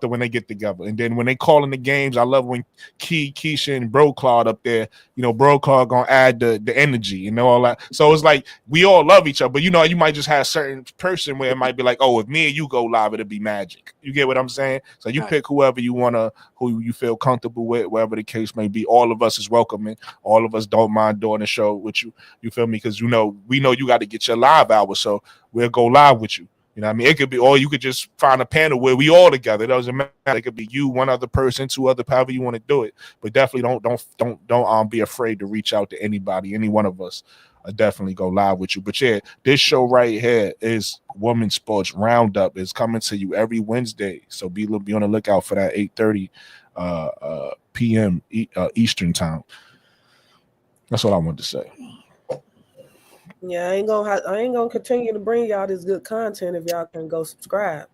when they get together. And then when they call in the games, I love when Keisha and Bro Claude up there, you know, Bro Claude gonna add the energy, you know, all that. So it's like we all love each other, but you know, you might just have a certain person where it might be like, oh, if me and you go live, it'll be magic. You get what I'm saying? So you pick whoever who you feel comfortable with, whatever the case may be. All of us is welcoming. All of us don't mind doing the show with you. You feel me? Because you know, we know you got to get your live hour, so we'll go live with you. You know what I mean? It could be, or you could just find a panel where we all together. It doesn't matter. It could be you, one other person, two other, however you want to do it. But definitely don't be afraid to reach out to anybody, any one of us. I'll definitely go live with you. But yeah, this show right here is Women's Sports Roundup. It's coming to you every Wednesday. So be on the lookout for that 8:30 p.m. Eastern time. That's all I wanted to say. Yeah, I ain't gonna continue to bring y'all this good content if y'all can go subscribe.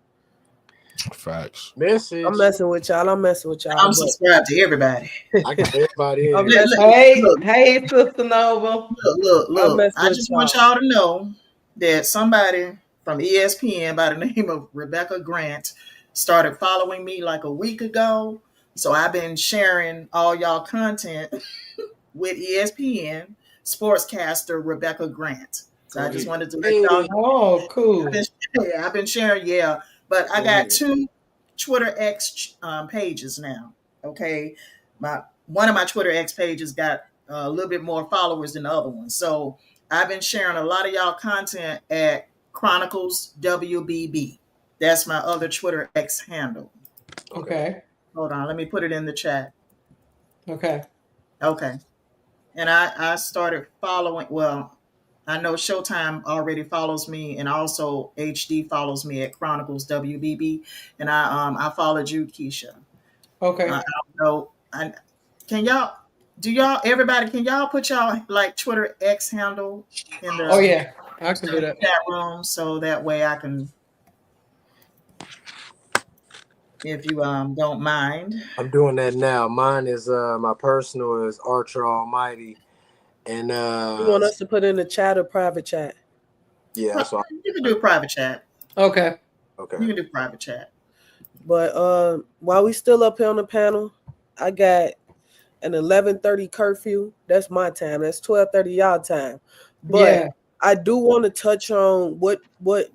Facts. Message. I'm messing with y'all. I'm subscribed to everybody. I got everybody in. Hey, Sister Nova. Look. I just want y'all to know that somebody from ESPN by the name of Rebecca Grant started following me like a week ago. So I've been sharing all y'all content with ESPN sportscaster Rebecca Grant. So I just wanted to let y'all know. Oh, cool. I've been sharing, but I got 2 Twitter X pages now. Okay, one of my Twitter X pages got a little bit more followers than the other one. So I've been sharing a lot of y'all content at Chronicles WBB. That's my other Twitter X handle. Okay. Hold on, let me put it in the chat. Okay. And I started following. Well, I know Showtime already follows me, and also HD follows me at Chronicles WBB, and I followed you, Keisha. Okay. I don't know. Can y'all put y'all like Twitter X handle in the? Oh yeah, I can do that. Chat room, so that way I can. If you don't mind. I'm doing that now. Mine is my personal is Archer Almighty. And you want us to put in the chat or private chat? Yeah, so you can do private chat. Okay. You can do private chat. But while we still up here on the panel, I got an 11:30 curfew. That's my time. That's 12:30 y'all time. But I do want to touch on what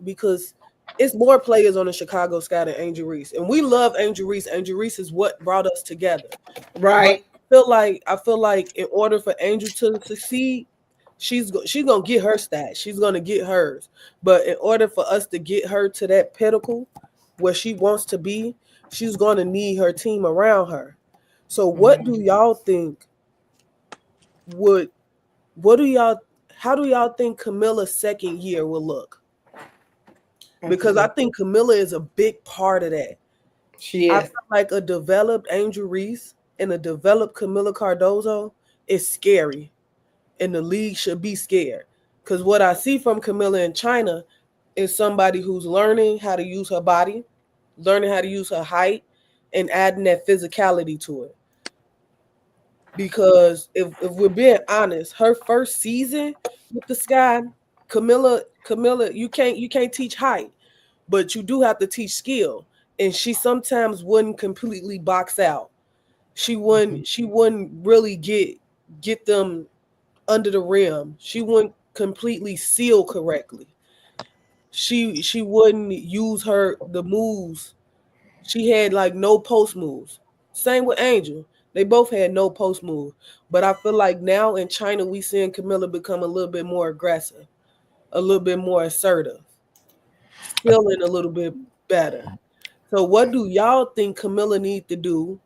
because it's more players on the Chicago Sky than Angel Reese, and we love Angel Reese. Angel Reese is what brought us together, right? But I feel like in order for Angel to succeed, she's gonna get her stats. She's gonna get hers. But in order for us to get her to that pinnacle where she wants to be, she's gonna need her team around her. So what do y'all think would what do y'all how do y'all think Camilla's second year will look? Because I think Camila is a big part of that. She is. I feel like a developed Angel Reese and a developed Camila Cardoso is scary, and the league should be scared. Because what I see from Camila in China is somebody who's learning how to use her body, learning how to use her height, and adding that physicality to it. Because if we're being honest, her first season with the Sky, Camila, you can't teach height, but you do have to teach skill. And she sometimes wouldn't completely box out. She wouldn't really get them under the rim. She wouldn't completely seal correctly. She wouldn't use the moves. She had like no post moves. Same with Angel. They both had no post move. But I feel like now in China we seeing Camilla become a little bit more aggressive, a little bit more assertive, feeling a little bit better. So what do y'all think Camilla need to do,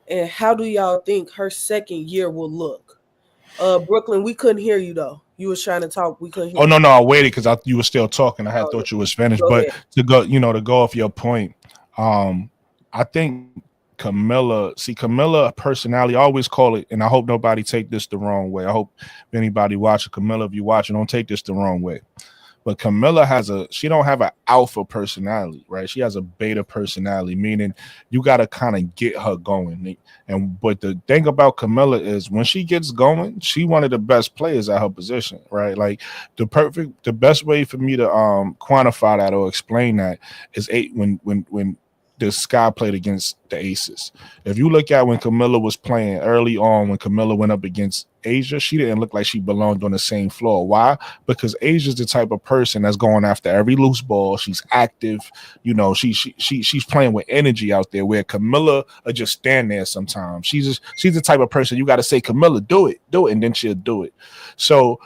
and how do y'all think her second year will look? Brooklyn, we couldn't hear you though. You was trying to talk. We couldn't hear Oh you. no, I waited because you were still talking. I had thought you was finished. Go But ahead. to go off your point, I think Camilla personality, I always call it, and I hope nobody take this the wrong way. I hope if anybody watching Camilla, if you watching, don't take this the wrong way. But Camilla she don't have an alpha personality, right? She has a beta personality, meaning you got to kind of get her going. But the thing about Camilla is when she gets going, she one of the best players at her position, right? Like the best way for me to quantify that or explain that is when the Sky played against the Aces. If you look at when Camilla was playing early on, when Camilla went up against Asia, she didn't look like she belonged on the same floor. Why? Because Asia's the type of person that's going after every loose ball. She's active, she's playing with energy out there. Where Camilla will just stand there sometimes. She's the type of person you got to say, Camilla, do it, and then she'll do it. So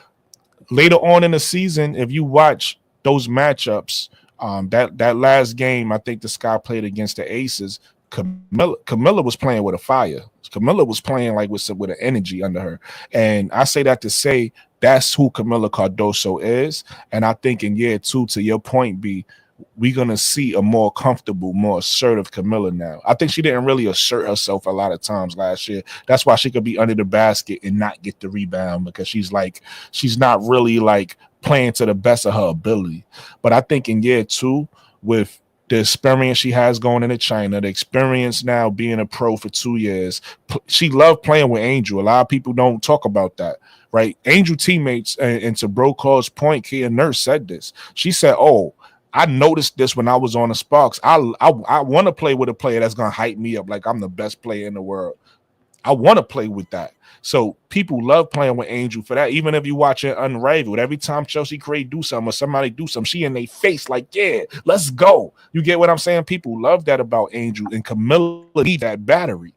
later on in the season, if you watch those matchups, that last game, I think the Sky played against the Aces. Camilla was playing with a fire. Camilla was playing like with an energy under her, and I say that to say that's who Camila Cardoso is. And I think in year 2, to your point, B, we're gonna see a more comfortable, more assertive Camilla now. I think she didn't really assert herself a lot of times last year. That's why she could be under the basket and not get the rebound, because she's not really like playing to the best of her ability. But I think in year 2, with the experience she has going into China, the experience now being a pro for 2 years, she loved playing with Angel. A lot of people don't talk about that, right? Angel teammates, and to Brokaw's point, Kia Nurse said this. She said, "Oh, I noticed this when I was on the Sparks. I want to play with a player that's gonna hype me up like I'm the best player in the world. I want to play with that." So people love playing with Angel for that. Even if you watch it Unrivaled, every time Chelsea Cray do something or somebody do something, she in their face like, yeah, let's go. You get what I'm saying? People love that about Angel, and Camilla needs that battery.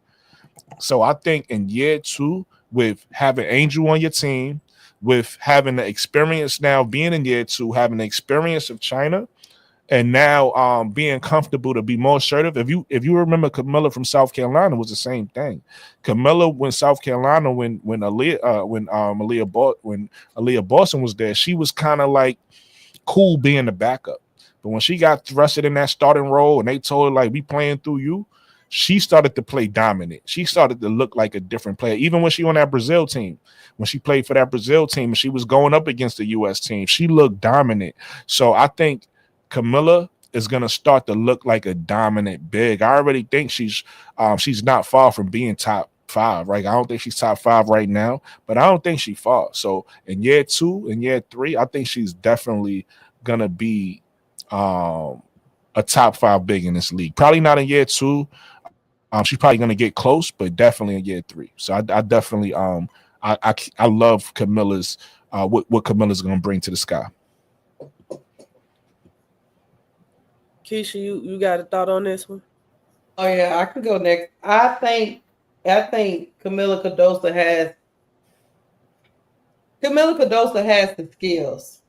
So I think in year 2, with having Angel on your team, with having the experience now being in year 2, having the experience of China, and now being comfortable to be more assertive. If you remember, Camilla from South Carolina was the same thing. Camilla when South Carolina, when Aaliyah Boston was there, she was kind of like cool being the backup. But when she got thrusted in that starting role and they told her, like, we playing through you, she started to play dominant. She started to look like a different player. Even when she on that Brazil team, when she played for that Brazil team and she was going up against the U.S. team, she looked dominant. So I think Camilla is going to start to look like a dominant big. I already think she's not far from being top 5, right? I don't think she's top 5 right now, but I don't think she far. So in year 2 and year 3, I think she's definitely going to be a top 5 big in this league. Probably not in year 2. She's probably going to get close, but definitely in year 3. So I definitely I love Camilla's what Camilla's going to bring to the Sky. Keisha, you got a thought on this one? Oh yeah, I can go next. I think Camila Cardoso has the skills.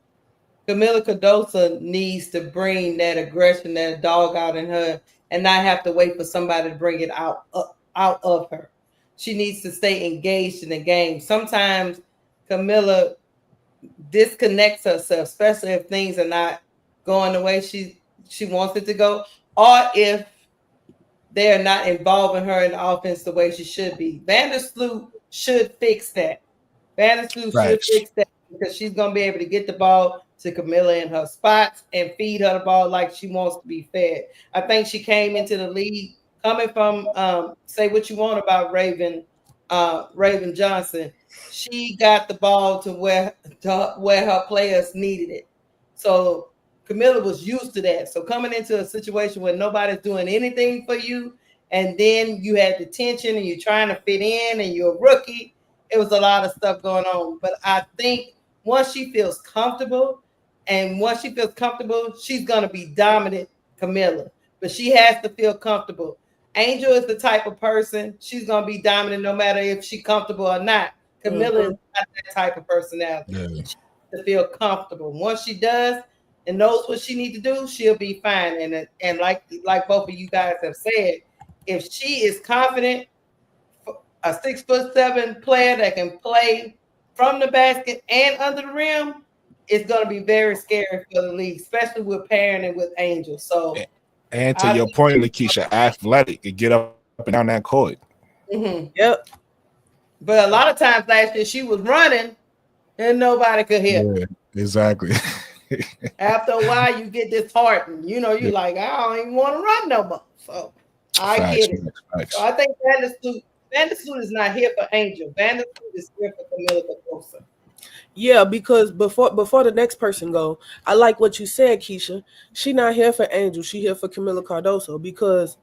Camila Cardoso needs to bring that aggression, that dog out in her, and not have to wait for somebody to bring it out of her. she needs to stay engaged in the game. Sometimes Camila disconnects herself, especially if things are not going the way she wants it to go, or if they are not involving her in the offense the way she should be. Vandersloot should fix that. Vandersloot should fix that because she's going to be able to get the ball to Camila in her spots and feed her the ball like she wants to be fed. I think she came into the league coming from, say what you want about Raven Johnson. She got the ball to where her players needed it. So Camila was used to that. So coming into a situation where nobody's doing anything for you, and then you had the tension and you're trying to fit in and you're a rookie, it was a lot of stuff going on. But I think once she feels comfortable, she's going to be dominant, Camila. But she has to feel comfortable. Angel is the type of person, she's going to be dominant no matter if she's comfortable or not. Camila is not that type of personality. Yeah. She has to feel comfortable. Once she does and knows what she needs to do, she'll be fine. And like both of you guys have said, if she is confident, a 6'7" player that can play from the basket and under the rim, it's going to be very scary for the league, especially with pairing it with Angel. So, and to your point, Lakeisha, athletic to get up and down that court. Mm-hmm. Yep. But a lot of times last year she was running and nobody could hit. Yeah, exactly. After a while, you get disheartened. You know, you're like, I don't even want to run no more. So I get it. So I think Vandersloot is not here for Angel. Vandersloot is here for Camila Cardoso. Yeah, because before the next person go, I like what you said, Keisha. She not here for Angel. She here for Camila Cardoso because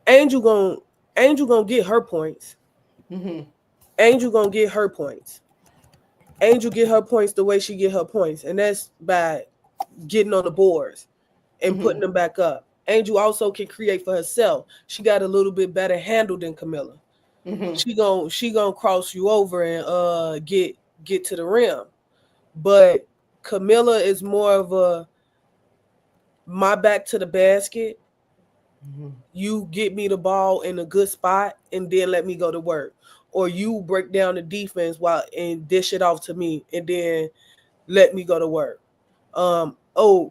Angel gonna get her points. Mm-hmm. Angel gonna get her points. Angel get her points the way she get her points, and that's by getting on the boards and putting them back up. Angel also can create for herself. She got a little bit better handle than Camila. Mm-hmm. She gonna cross you over and get to the rim. But Camila is more of a my back to the basket. Mm-hmm. You get me the ball in a good spot and then let me go to work. Or you break down the defense and dish it off to me and then let me go to work.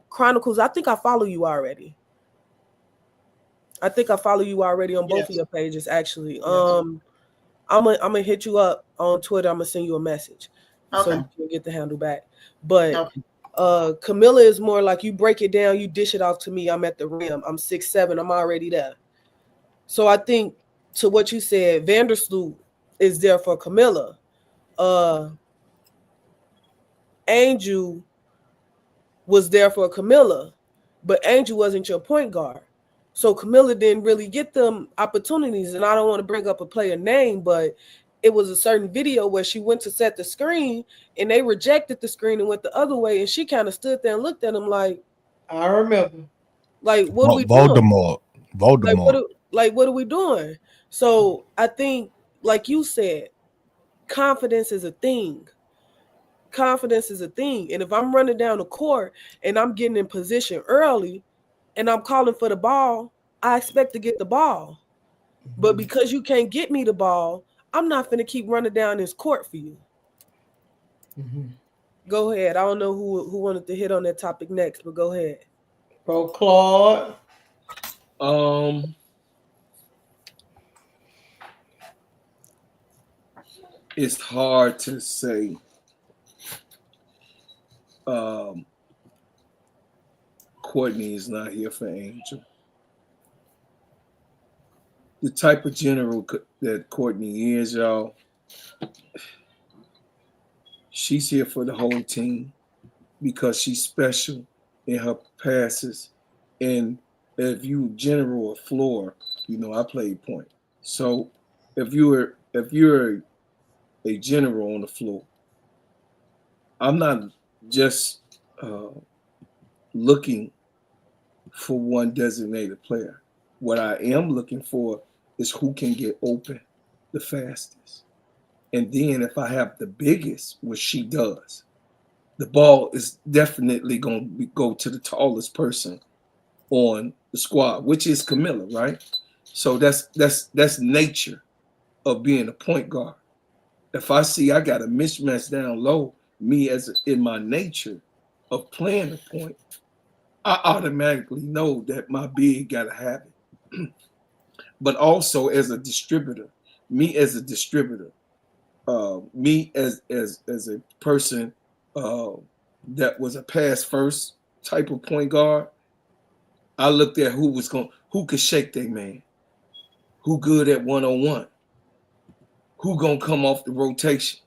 Chronicles, I think I follow you already. On both of your pages, actually. Yes. I'm gonna hit you up on Twitter. I'm gonna send you a message so you can get the handle back. But Camila is more like you break it down, you dish it off to me. I'm at the rim. I'm 6'7". I'm already there. So I think to what you said, Vandersloot is there for Camila. Angel was there for Camila, but Angel wasn't your point guard. So Camila didn't really get them opportunities. And I don't want to bring up a player name, but it was a certain video where she went to set the screen and they rejected the screen and went the other way. And she kind of stood there and looked at him like, I remember. Like, what are we doing? Voldemort. What are we doing? So I think, like you said, confidence is a thing. And if I'm running down the court and I'm getting in position early and I'm calling for the ball, I expect to get the ball. Mm-hmm. But because you can't get me the ball, I'm not going to keep running down this court for you. Mm-hmm. Go ahead. I don't know who wanted to hit on that topic next, but go ahead. Bro, Claude. It's hard to say. Courtney is not here for Angel. The type of general that Courtney is, y'all, she's here for the whole team because she's special in her passes. And if you general a floor, I played point. So if you're a general on the floor, I'm not just looking for one designated player. What I am looking for is who can get open the fastest. And then if I have the biggest, which she does, the ball is definitely going to go to the tallest person on the squad, which is Camila, right? So that's nature. of being a point guard. If I see I got a mismatch down low, me in my nature of playing the point, I automatically know that my big got to have it. But also as a distributor, me as a person that was a pass first type of point guard, I looked at who could shake their man, who good at 1-on-1, who gonna come off the rotation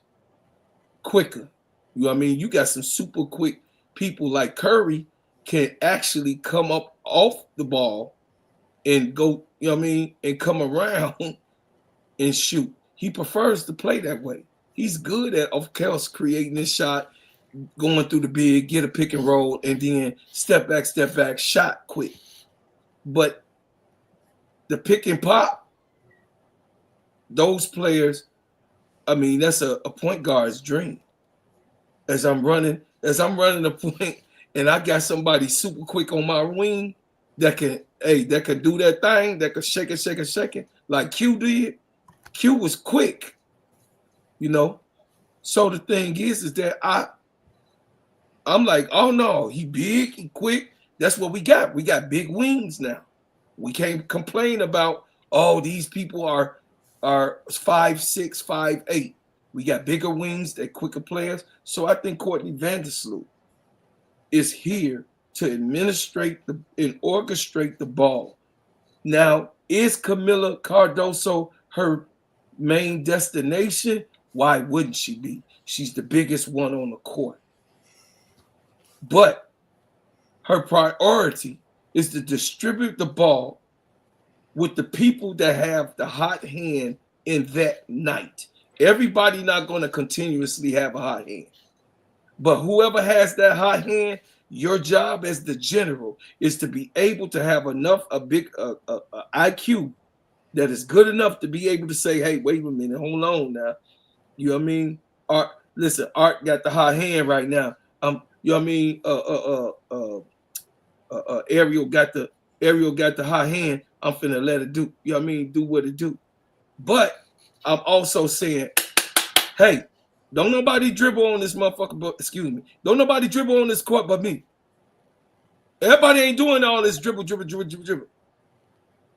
quicker. You know what I mean? You got some super quick people like Curry can actually come up off the ball and go, you know what I mean, and come around and shoot. He prefers to play that way. He's good at, of course, creating this shot, going through the big, get a pick and roll, and then step back, shot quick. But the pick and pop, those players, I mean, that's a point guard's dream. As I'm running the point, and I got somebody super quick on my wing that can do that thing, that can shake it, like Q did. Q was quick, you know. So the thing is that I'm like, oh no, he big, he quick. That's what we got. We got big wings now. We can't complain about, oh, these people are 5'6", 5'8". We got bigger wings, they're quicker players. So I think Courtney Vandersloot is here to administrate and orchestrate the ball. Now, is Camila Cardoso her main destination? Why wouldn't she be? She's the biggest one on the court. But her priority is to distribute the ball with the people that have the hot hand in that night. Everybody not going to continuously have a hot hand. But whoever has that hot hand, your job as the general is to be able to have a big IQ that is good enough to be able to say, hey, wait a minute, hold on now. You know what I mean? Art, listen, Art got the hot hand right now. You know what I mean? Ariel got the hot hand. I'm finna let it do. You know what I mean? Do what it do. But I'm also saying, hey, don't nobody dribble on this motherfucker, but excuse me. Don't nobody dribble on this court but me. Everybody ain't doing all this dribble.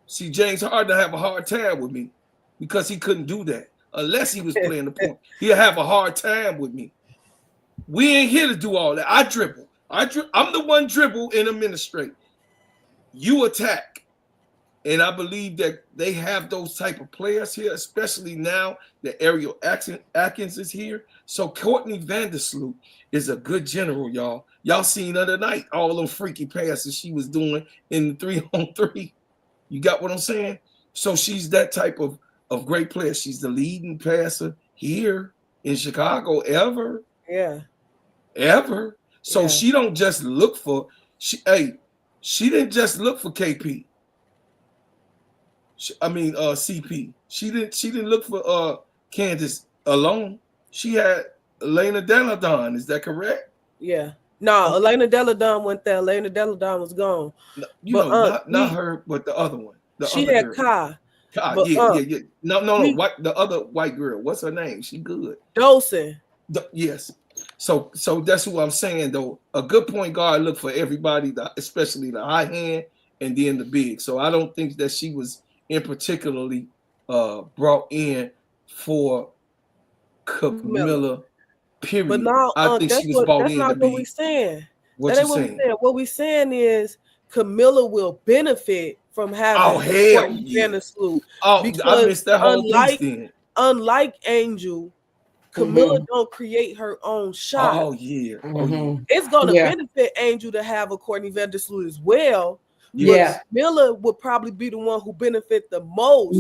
See, James Harden have a hard time with me because he couldn't do that unless he was playing the point. He'll have a hard time with me. We ain't here to do all that. I dribble. I'm the one dribble and administrate. You attack. And I believe that they have those type of players here, especially now that Ariel Atkins is here. So Courtney Vandersloot is a good general, y'all. Y'all seen the other night all them freaky passes she was doing in the 3-on-3. You got what I'm saying? So she's that type of great player. She's the leading passer here in Chicago ever. Yeah. Ever. So she don't just look for she didn't just look for KP. CP. She didn't look for Candace alone. She had Elena Deladon. Is that correct? Yeah. No, Elena Deladon went there. Elena Deladon was gone. Not her, but the other one. She had Kai. Yeah. No. The other white girl. What's her name? She good. Dolson. Yes. So that's who I'm saying though. A good point guard look for everybody, especially the high hand and then the big. So I don't think that she was in particularly brought in for Camila. Period. But now I think she was brought in. That's not what we're saying. What you saying? What we're saying is Camila will benefit from having Vandersloot. Because I missed that whole piece then. Unlike Angel, Camila don't create her own shot. Oh yeah. It's gonna benefit Angel to have a Courtney Vandersloot as well. Yeah, Miller would probably be the one who benefit the most.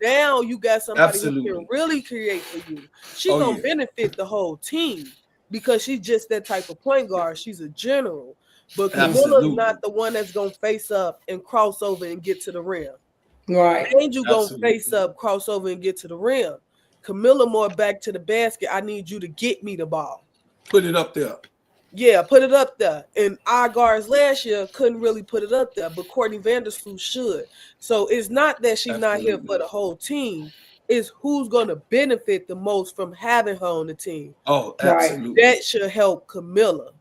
Now you got somebody who can really create for you. She's gonna benefit the whole team because she's just that type of point guard. She's a general, but Camilla's not the one that's gonna face up and cross over and get to the rim. Right. Angel gonna face up, cross over, and get to the rim. Camila more back to the basket. I need you to get me the ball. Put it up there. Yeah, put it up there. And our guards last year couldn't really put it up there, but Courtney Vandersloot should. So it's not that she's not here for the whole team. is who's going to benefit the most from having her on the team. Oh, absolutely. That should help Camila.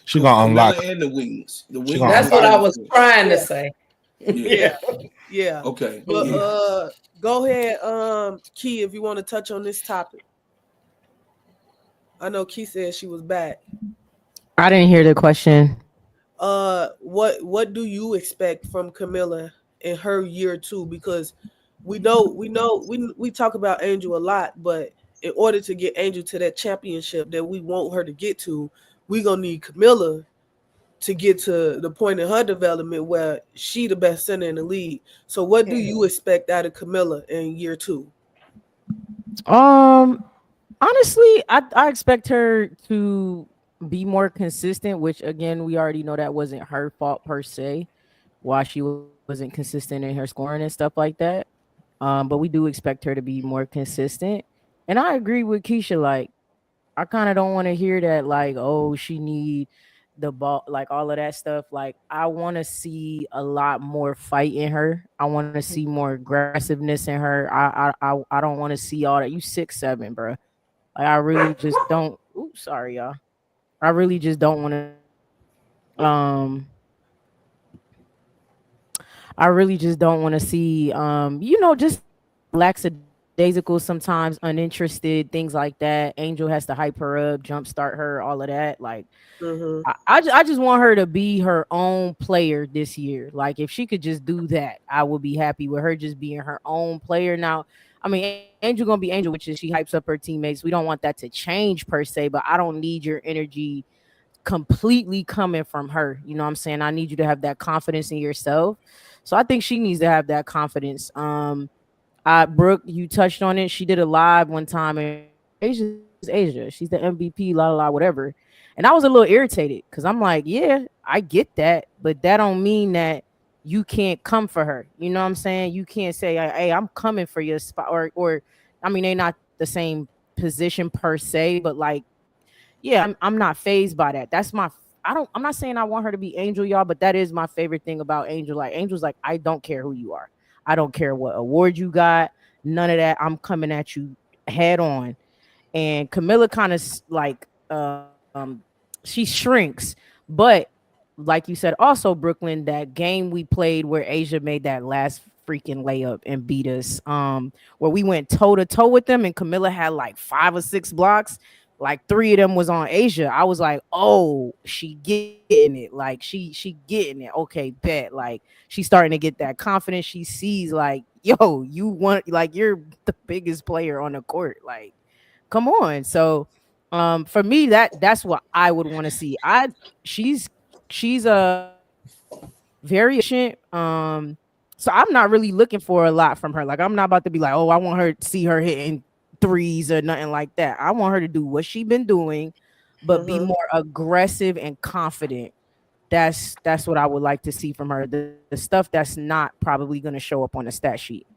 She gonna unlock and the wings. The wings. That's what I was trying to say. Yeah. Okay. But go ahead, Key, if you want to touch on this topic. I know Key said she was back. I didn't hear the question. What do you expect from Camila in her year 2? Because we talk about Angel a lot, but in order to get Angel to that championship that we want her to get to, we're gonna need Camila to get to the point in her development where she the best center in the league. So what do you expect out of Camila in year 2? Honestly, I expect her to be more consistent, which again, we already know that wasn't her fault per se, why she wasn't consistent in her scoring and stuff like that. But we do expect her to be more consistent. And I agree with Keisha, like, I kind of don't want to hear that, like, oh, she need the ball, like all of that stuff. Like, I want to see a lot more fight in her. I want to see more aggressiveness in her. I don't want to see all that. You 6'7", bro. Like, I really just don't. Oops, sorry, y'all. I really just don't want to. I really just don't want to see, just lackadaisical sometimes, uninterested, things like that. Angel has to hype her up, jumpstart her, all of that. Like, I just want her to be her own player this year. Like, if she could just do that, I would be happy with her just being her own player. Now, I mean, Angel gonna be Angel, which is she hypes up her teammates. We don't want that to change per se, but I don't need your energy completely coming from her. You know what I'm saying? I need you to have that confidence in yourself. So I think she needs to have that confidence. Brooke, you touched on it. She did a live one time, and Asia's Asia. She's the MVP, whatever. And I was a little irritated because I'm like, yeah, I get that, but that don't mean that you can't come for her. You know what I'm saying? You can't say, hey, I'm coming for your spot, or I mean, they're not the same position per se, but like, yeah, I'm not fazed by that. I'm not saying I want her to be Angel, y'all, but that is my favorite thing about Angel. Like, Angel's like, I don't care who you are. I don't care what award you got. None of that. I'm coming at you head on. And Camila kind of like, she shrinks, but like you said, also Brooklyn, that game we played where Asia made that last freaking layup and beat us, where we went toe to toe with them, and Camila had like 5 or 6 blocks. Like 3 of them was on Asia. I was like, oh, she getting it. Like she getting it. Okay, bet. Like she's starting to get that confidence. She sees like, yo, you want, like, you're the biggest player on the court. Like, come on. So for me, that's what I would want to see. She's a very efficient. So I'm not really looking for a lot from her. Like, I'm not about to be like, oh, I want her to see her hitting threes or nothing like that. I want her to do what she's been doing, but be more aggressive and confident. That's what I would like to see from her. The stuff that's not probably going to show up on the stat sheet.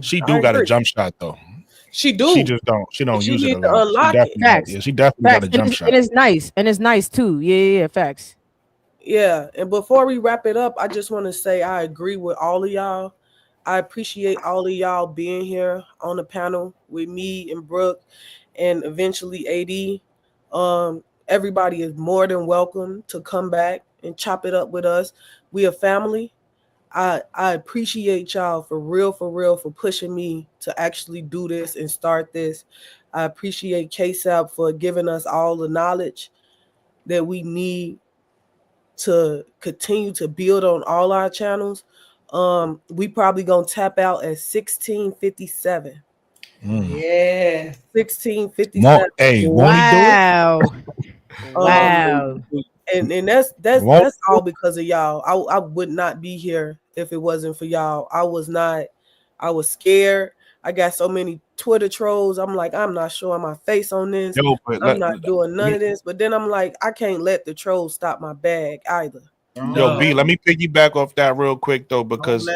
She do got a jump shot though. She do. She just don't. She don't use it a lot. Unlock she definitely got a jump shot. And it's nice. And it's nice too. Yeah, facts. Yeah. And before we wrap it up, I just want to say I agree with all of y'all. I appreciate all of y'all being here on the panel with me and Brooke and eventually AD. Everybody is more than welcome to come back and chop it up with us. We a family. I appreciate y'all for real, for pushing me to actually do this and start this. I appreciate KSAP for giving us all the knowledge that we need to continue to build on all our channels. We probably gonna tap out at 1657. Yeah, 1657. Hey, wow. Wow. And that's all because of y'all. I would not be here if it wasn't for y'all. I was scared. I got so many Twitter trolls. I'm like, I'm not showing my face on this. I'm not doing none of this. But then I'm like, I can't let the trolls stop my bag either. Yo, B, let me piggyback off that real quick though, because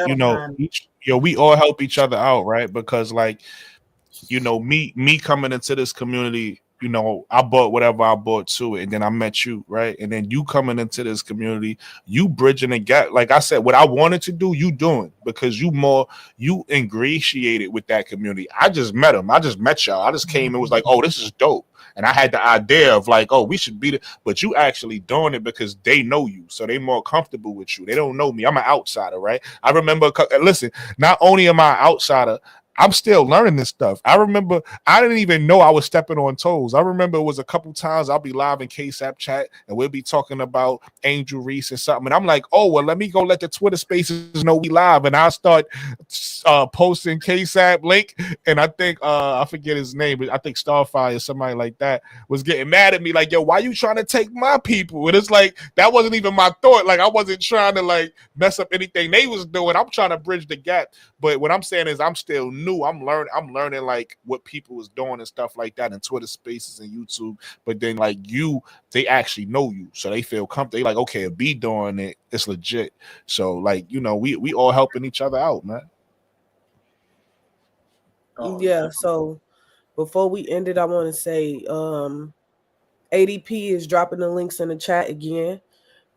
we all help each other out, right? Because like, me coming into this community you know, I bought whatever I bought to it, and then I met you, right? And then you coming into this community, you bridging the gap. Like I said, what I wanted to do, you doing, because you ingratiated with that community. I just met them. I just met y'all. I just came and was like, oh, this is dope. And I had the idea of like, oh, we should be but you actually doing it because they know you. So they more comfortable with you. They don't know me. I'm an outsider, right? I remember, listen, not only am I an outsider, I'm still learning this stuff. I remember I didn't even know I was stepping on toes. I remember it was a couple times I'll be live in KSAP chat and we'll be talking about Angel Reese and something. And I'm like, oh, well, let me go let the Twitter spaces know we live. And I'll start posting KSAP link. And I think, I forget his name, but I think Starfire or somebody like that was getting mad at me. Like, yo, why you trying to take my people? And it's like, that wasn't even my thought. Like, I wasn't trying to like mess up anything they was doing. I'm trying to bridge the gap. But what I'm saying is I'm still new. I'm learning like what people was doing and stuff like that in Twitter spaces and YouTube. But then like they actually know you. So they feel comfortable. They like, okay, if B doing it, it's legit. So like, you know, we all helping each other out, man. Yeah, so before we end it, I want to say ADP is dropping the links in the chat again.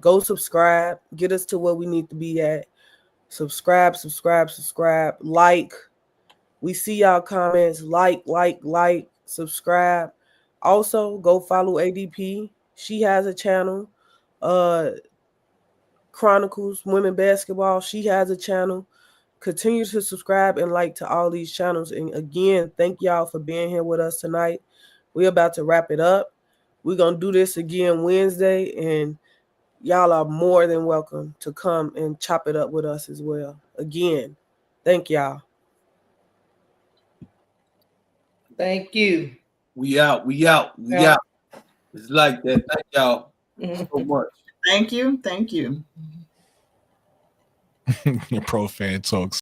Go subscribe. Get us to where we need to be at. Subscribe. Like. We see y'all comments. Like, subscribe. Also, go follow ADP. She has a channel. Chronicles Women Basketball. She has a channel. Continue to subscribe and like to all these channels. And again, thank y'all for being here with us tonight. We're about to wrap it up. We're going to do this again Wednesday. And y'all are more than welcome to come and chop it up with us as well. Again, thank y'all. Thank you. We out. It's like that. Thank y'all so much. Thank you. Pro fan talks.